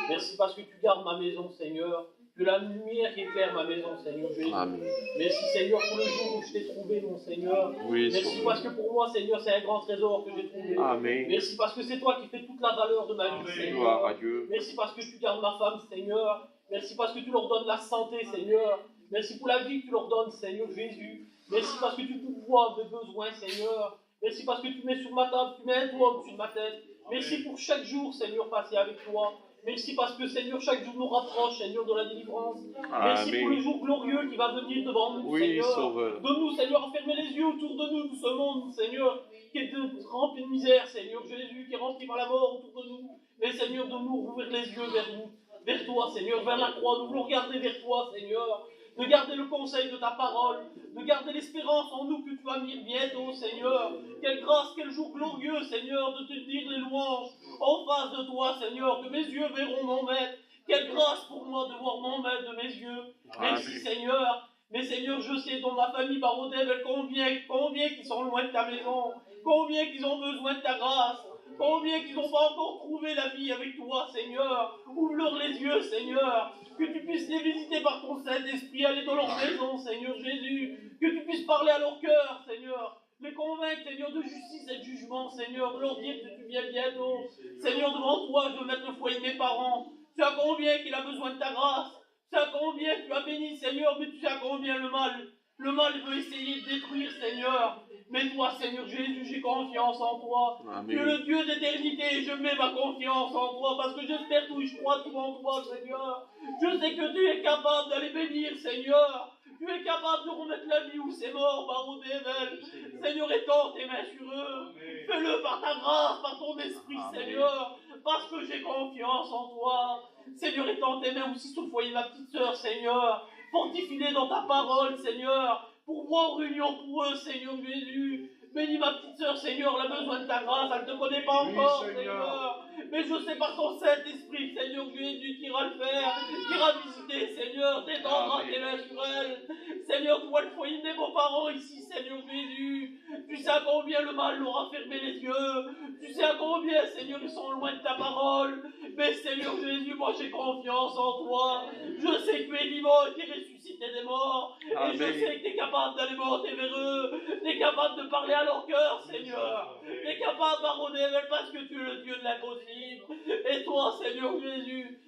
Merci parce que tu gardes ma maison, Seigneur. Que la lumière éclaire ma maison, Seigneur Jésus. Amen. Merci, Seigneur, pour le jour où je t'ai trouvé, mon Seigneur. Oui, Merci Seigneur. parce que pour moi, Seigneur, c'est un grand trésor que j'ai trouvé. Amen. Merci parce que c'est toi qui fais toute la valeur de ma vie, Seigneur. Gloire à Dieu. Merci parce que tu gardes ma femme, Seigneur. Merci parce que tu leur donnes la santé, Seigneur. Merci pour la vie que tu leur donnes, Seigneur Jésus. Merci parce que tu pourvois mes besoins, Seigneur. Merci parce que tu mets sur ma table, tu mets un toit au-dessus de ma tête. Merci pour chaque jour, Seigneur, passé avec toi. Merci parce que, Seigneur, chaque jour nous rapproche, Seigneur, de la délivrance. Merci Amen. pour le jour glorieux qui va venir devant nous, Oui, Seigneur. Sauveur. Donne-nous, Seigneur, à fermer les yeux autour de nous, ce monde, Seigneur, qui est rempli de misère, Seigneur Jésus, qui est rempli par la mort autour de nous. Mais, Seigneur, donne-nous rouvrir les yeux vers nous, vers toi, Seigneur, vers la croix. Nous voulons regarder vers toi, Seigneur. De garder le conseil de ta parole, de garder l'espérance en nous que tu vas venir bientôt, Seigneur. Quelle grâce, quel jour glorieux, Seigneur, de te dire les louanges en face de toi, Seigneur, que mes yeux verront mon maître. Quelle grâce pour moi de voir mon maître de mes yeux. Merci, Seigneur. Mais Seigneur, je sais, dans ma famille barodelle, combien qu'ils sont loin de ta maison, combien qu'ils ont besoin de ta grâce, combien qu'ils n'ont pas encore trouvé la vie avec toi, Seigneur. Ouvre-leur les yeux, Seigneur. Que tu puisses les visiter par ton Saint-Esprit, aller dans leur maison, Seigneur Jésus. Que tu puisses parler à leur cœur, Seigneur. Les convaincre, Seigneur, de justice et de jugement, Seigneur. De leur dire que tu viens bientôt. Seigneur, devant toi, je veux mettre le foyer de mes parents. Tu sais combien qu'il a besoin de ta grâce. Tu sais combien tu as béni, Seigneur, mais tu sais combien le mal veut essayer de détruire, Seigneur. Mais toi, Seigneur Jésus, j'ai confiance en toi. Amen. Tu es le Dieu d'éternité, je mets ma confiance en toi, parce que j'espère tout et je crois tout en toi, Seigneur. Je sais que tu es capable d'aller bénir, Seigneur. Tu es capable de remettre la vie où c'est mort, baron d'Evel. Seigneur, étends tes mains sur eux. Fais-le par ta grâce, par ton esprit, Seigneur. Parce que j'ai confiance en toi. Seigneur, étends tes mains aussi sur le foyer de ma petite sœur, Seigneur. Fortifie-les dans ta parole, Seigneur. Pour moi, en union pour eux, Seigneur Jésus. Bénis ma petite sœur, Seigneur, elle a besoin de ta grâce, elle ne te connaît pas encore, Seigneur. Mais je sais par ton Saint-Esprit, Seigneur Jésus, qui ira le faire, qui ira visiter, Seigneur, t'étendras tes mains sur elle. Seigneur, toi, le foyer des beaux-parents ici, Seigneur Jésus. Tu sais à combien le mal leur a fermé les yeux. Tu sais à combien, Seigneur, ils sont loin de ta parole. Mais Seigneur Jésus, moi j'ai confiance en toi. Je sais que tu es vivant et tu es ressuscité des morts. Et je sais que tu es capable d'aller monter vers eux. Tu es capable de parler à leur cœur, Seigneur. Tu es capable d'arronner parce que tu es le Dieu de l'impossible. Et toi, Seigneur Jésus,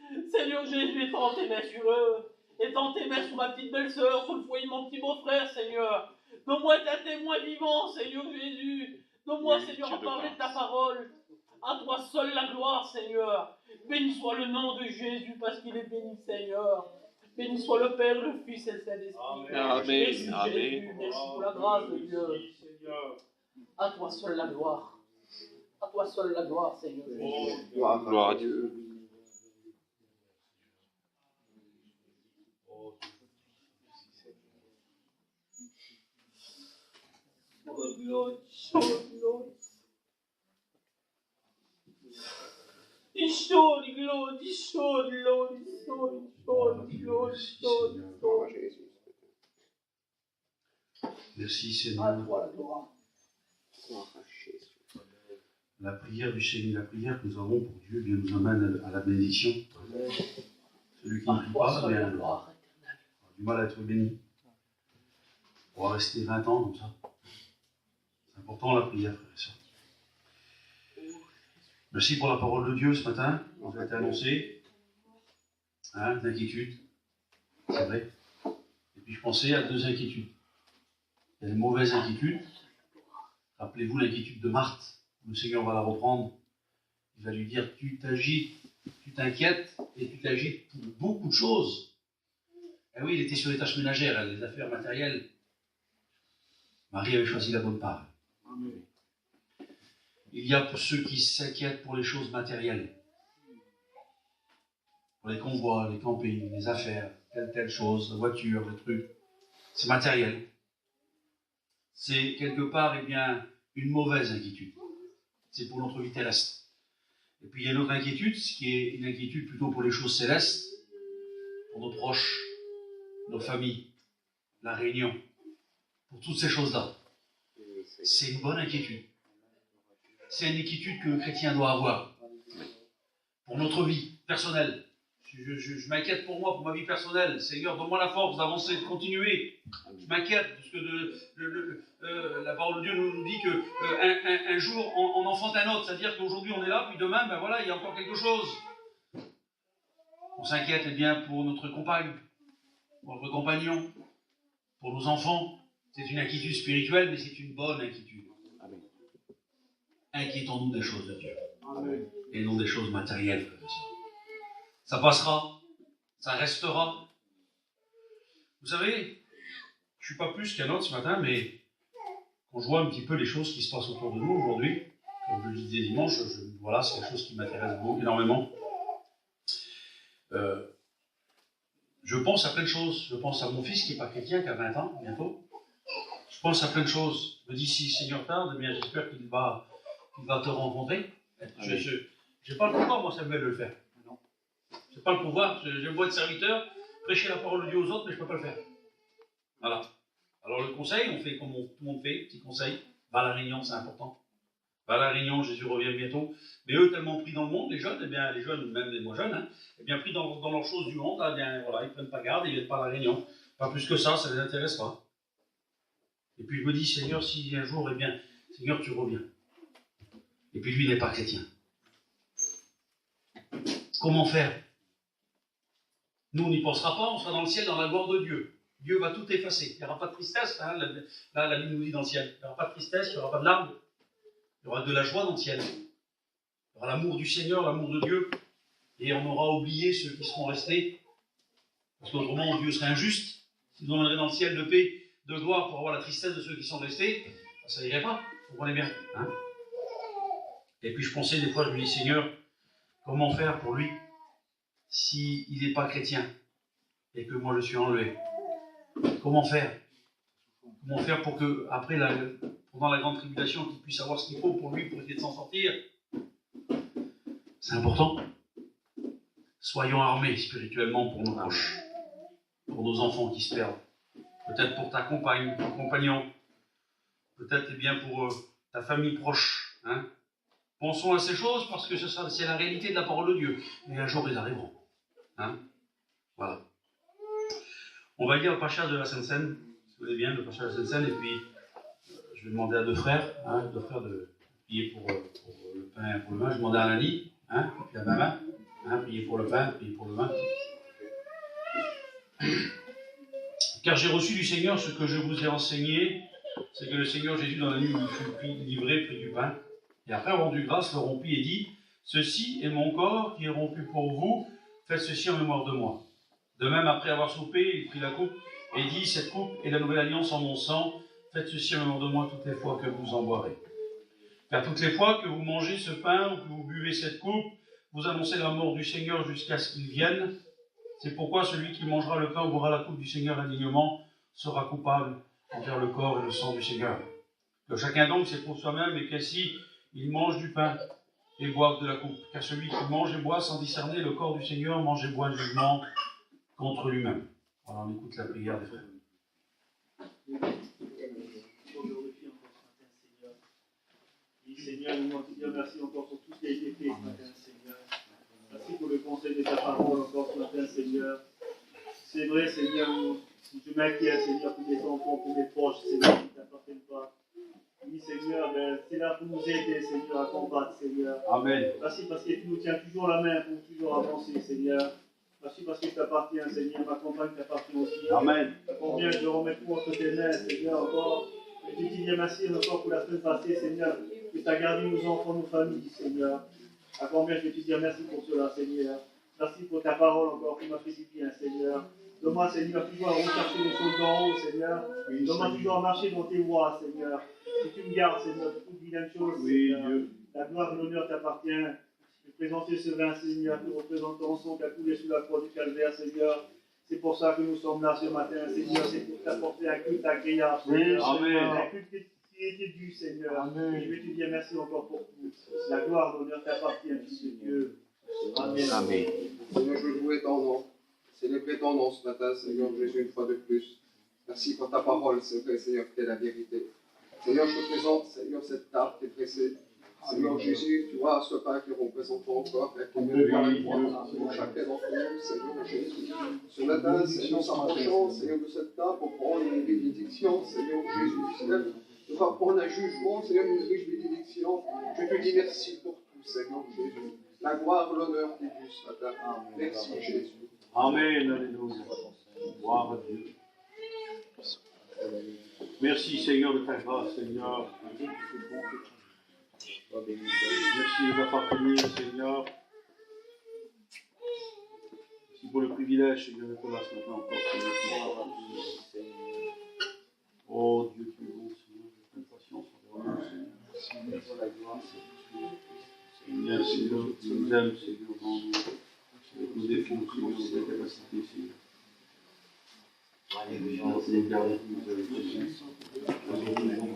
étends tes mains sur eux. Étends tes mains sur ma petite belle-sœur, sur le foyer de mon petit beau-frère, Seigneur. Donne-moi un témoin vivant, Seigneur Jésus. Donne-moi, Seigneur, à parler de ta parole. À toi seul la gloire, Seigneur. Béni soit le nom de Jésus, parce qu'il est béni, Seigneur. Béni soit le Père, le Fils et le Saint-Esprit. Amen. Merci, Amen. Jésus. Merci pour la grâce de Dieu. À toi seul la gloire. À toi seul la gloire, Seigneur. Gloire à Dieu. Merci Seigneur. À toi la gloire. La prière du Seigneur, la prière que nous avons pour Dieu, bien nous amène à la bénédiction. Celui qui ne prie pas, bien, a du mal à être béni. On va rester 20 ans comme ça. C'est important la prière, frère et sœurs. Merci pour la parole de Dieu ce matin. On a été annoncé. D'inquiétude. C'est vrai. Et puis je pensais à 2 inquiétudes. Il y a des mauvaises inquiétudes. Rappelez-vous l'inquiétude de Marthe. Le Seigneur va la reprendre. Il va lui dire, tu t'agites, tu t'inquiètes et tu t'agites pour beaucoup de choses. Eh oui, il était sur les tâches ménagères, les affaires matérielles. Marie avait choisi la bonne part. Amen. Il y a pour ceux qui s'inquiètent pour les choses matérielles. Pour les convois, les campings, les affaires, telle chose, la voiture, les trucs. C'est matériel. C'est quelque part, eh bien, une mauvaise inquiétude. C'est pour notre vie terrestre. Et puis il y a une autre inquiétude, ce qui est une inquiétude plutôt pour les choses célestes, pour nos proches, nos familles, la réunion, pour toutes ces choses-là. C'est une bonne inquiétude. C'est une inquiétude que le chrétien doit avoir. Pour notre vie personnelle. Je m'inquiète pour moi, pour ma vie personnelle. Seigneur, donne-moi la force d'avancer, de continuer. Je m'inquiète, parce que la parole de Dieu nous dit qu'un jour, on enfante un autre. C'est-à-dire qu'aujourd'hui, on est là, puis demain, ben voilà, il y a encore quelque chose. On s'inquiète, eh bien, pour notre compagne, pour notre compagnon, pour nos enfants. C'est une inquiétude spirituelle, mais c'est une bonne inquiétude. Inquiétons-nous des choses de Dieu. Amen. Et non des choses matérielles, frères et sœurs. Ça passera, ça restera. Vous savez, je ne suis pas plus qu'un autre ce matin, mais quand je vois un petit peu les choses qui se passent autour de nous aujourd'hui, comme je le disais dimanche, voilà, c'est quelque chose qui m'intéresse énormément. Je pense à plein de choses. Je pense à mon fils qui n'est pas chrétien, qui a 20 ans bientôt. Je pense à plein de choses. Je me dis, si le Seigneur tarde, eh bien j'espère qu'il va te rencontrer. Je n'ai pas le pouvoir, moi, Samuel, de le faire. Je n'ai pas le pouvoir, j'aime bien être serviteur, prêcher la parole de Dieu aux autres, mais je ne peux pas le faire. Voilà. Alors le conseil, on fait comme tout le monde fait, petit conseil, va à la réunion, c'est important. Va à la réunion, Jésus revient bientôt. Mais eux, tellement pris dans le monde, les jeunes, même les moins jeunes, eh bien pris dans leurs choses du monde, eh bien, voilà, ils ne prennent pas garde, ils ne viennent pas à la réunion. Pas plus que ça ne les intéresse pas. Et puis je me dis, Seigneur, si un jour, eh bien, Seigneur, tu reviens. Et puis lui, il n'est pas chrétien. Comment faire? Nous, on n'y pensera pas, on sera dans le ciel, dans la gloire de Dieu. Dieu va tout effacer. Il n'y aura pas de tristesse, hein, là, la Bible nous dit dans le ciel. Il n'y aura pas de tristesse, il n'y aura pas de larmes. Il y aura de la joie dans le ciel. Il y aura l'amour du Seigneur, l'amour de Dieu. Et on aura oublié ceux qui seront restés. Parce qu'autrement, Dieu serait injuste qui nous emmènerait dans le ciel de paix, de gloire, pour avoir la tristesse de ceux qui sont restés, ça n'irait pas, vous comprenez bien. Hein? Et puis je pensais des fois, je me dis, Seigneur, comment faire pour lui s'il n'est pas chrétien et que moi je suis enlevé? Comment faire? Comment faire pour que, après pendant la grande tribulation, qu'il puisse avoir ce qu'il faut pour lui, pour essayer de s'en sortir? C'est important. Soyons armés spirituellement pour nos proches, pour nos enfants qui se perdent. Peut-être pour ta compagne, ton compagnon. Peut-être bien pour ta famille proche. Hein? Pensons à ces choses parce que c'est la réalité de la parole de Dieu. Et un jour, ils arriveront. Hein? Voilà. On va lire le Pacha de la Sainte-Seine, si vous voulez bien, le Pacha de la Sainte-Seine, et puis je vais demander à deux frères de prier pour le pain et pour le vin. Je vais demander à Anani, hein, puis à Mama, hein, prier pour le pain, prier pour le vin. Car j'ai reçu du Seigneur ce que je vous ai enseigné, c'est que le Seigneur Jésus, dans la nuit où il fut livré, prit du pain, et après rendu grâce, le rompit et dit, ceci est mon corps qui est rompu pour vous, faites ceci en mémoire de moi. De même, après avoir soupé, il prit la coupe et dit, cette coupe est la nouvelle alliance en mon sang, faites ceci en mémoire de moi toutes les fois que vous en boirez. Car toutes les fois que vous mangez ce pain ou que vous buvez cette coupe, vous annoncez la mort du Seigneur jusqu'à ce qu'il vienne. C'est pourquoi celui qui mangera le pain ou boira la coupe du Seigneur indignement sera coupable envers le corps et le sang du Seigneur. Que chacun donc s'éprouve soi-même et qu'ainsi il mange du pain et boive de la coupe. Car celui qui mange et boit sans discerner le corps du Seigneur mange et boit un jugement contre lui-même. Voilà, on écoute la prière des frères. Seigneur, nous voulons te dire merci encore pour tout ce qui a été fait ce matin, Seigneur. Merci pour le conseil de ta parole encore ce matin, Seigneur. C'est vrai, Seigneur, je m'inquiète, Seigneur, pour mes enfants, pour mes proches, Seigneur, qui ne t'appartiennent pas. Oui, Seigneur, c'est là pour nous aider, Seigneur, à combattre, Seigneur. Amen. Merci parce que tu nous tiens toujours la main pour toujours avancer, Seigneur. Merci parce que tu t'appartiens, Seigneur. Ma compagne t'appartient aussi. Amen. Combien je remets tout entre tes mains, Seigneur, encore. Et je te dis merci encore pour la semaine passée, Seigneur, que tu as gardé nos enfants, nos familles, Seigneur. À combien je vais te dire merci pour cela, Seigneur. Merci pour ta parole encore qui m'a fait du bien, Seigneur. Donne-moi, Seigneur, toujours à rechercher les choses d'en haut, Seigneur. Donne-moi toujours à marcher dans tes voies, Seigneur. Que tu me gardes, Seigneur, de toutes vilaines choses, Seigneur. Dieu. La gloire et l'honneur t'appartiennent. Je présenter ce vin, Seigneur, qui représente ton sang qui a coulé sous la croix du calvaire, Seigneur. C'est pour ça que nous sommes là ce matin, Seigneur. C'est pour t'apporter un culte agréable, Seigneur. Amen. Un culte qui était dû, Seigneur. Amen. Et je vais te dire merci encore pour tout. La gloire et l'honneur t'appartiennent, Fils de Dieu. Amen. Amen. Seigneur, je louer ton nom. Célébrer ton nom ce matin, Seigneur Jésus, une fois de plus. Merci pour ta parole, c'est vrai, Seigneur, qui est la vérité. Seigneur, je te présente, Seigneur, cette table qui est dressée. Seigneur Jésus, tu vois ce pain qui représente ton corps, et qui est par la croix pour chacun d'entre nous, Seigneur Jésus. Ce matin, Seigneur, s'approchant, Seigneur, de cette table pour prendre une bénédiction, Seigneur Jésus, Seigneur, de pas prendre un jugement, Seigneur, une riche bénédiction. Je te dis merci pour tout, Seigneur Jésus. La gloire, l'honneur t'est due ce matin. Merci Jésus. Amen, alléluia. Gloire à Dieu. Merci Seigneur de ta grâce, Seigneur. Merci de m'appartenir, Seigneur. Merci pour le privilège, Seigneur, d'être là ce matin encore, Seigneur. Oh Dieu, tu es bon, Seigneur. Je prends patience envers nous, Seigneur. Merci pour la grâce. Seigneur, Seigneur, tu nous aimes, Seigneur, dans nos défauts, Seigneur, nos capacités, Seigneur. Alléluia, Seigneur, nous avons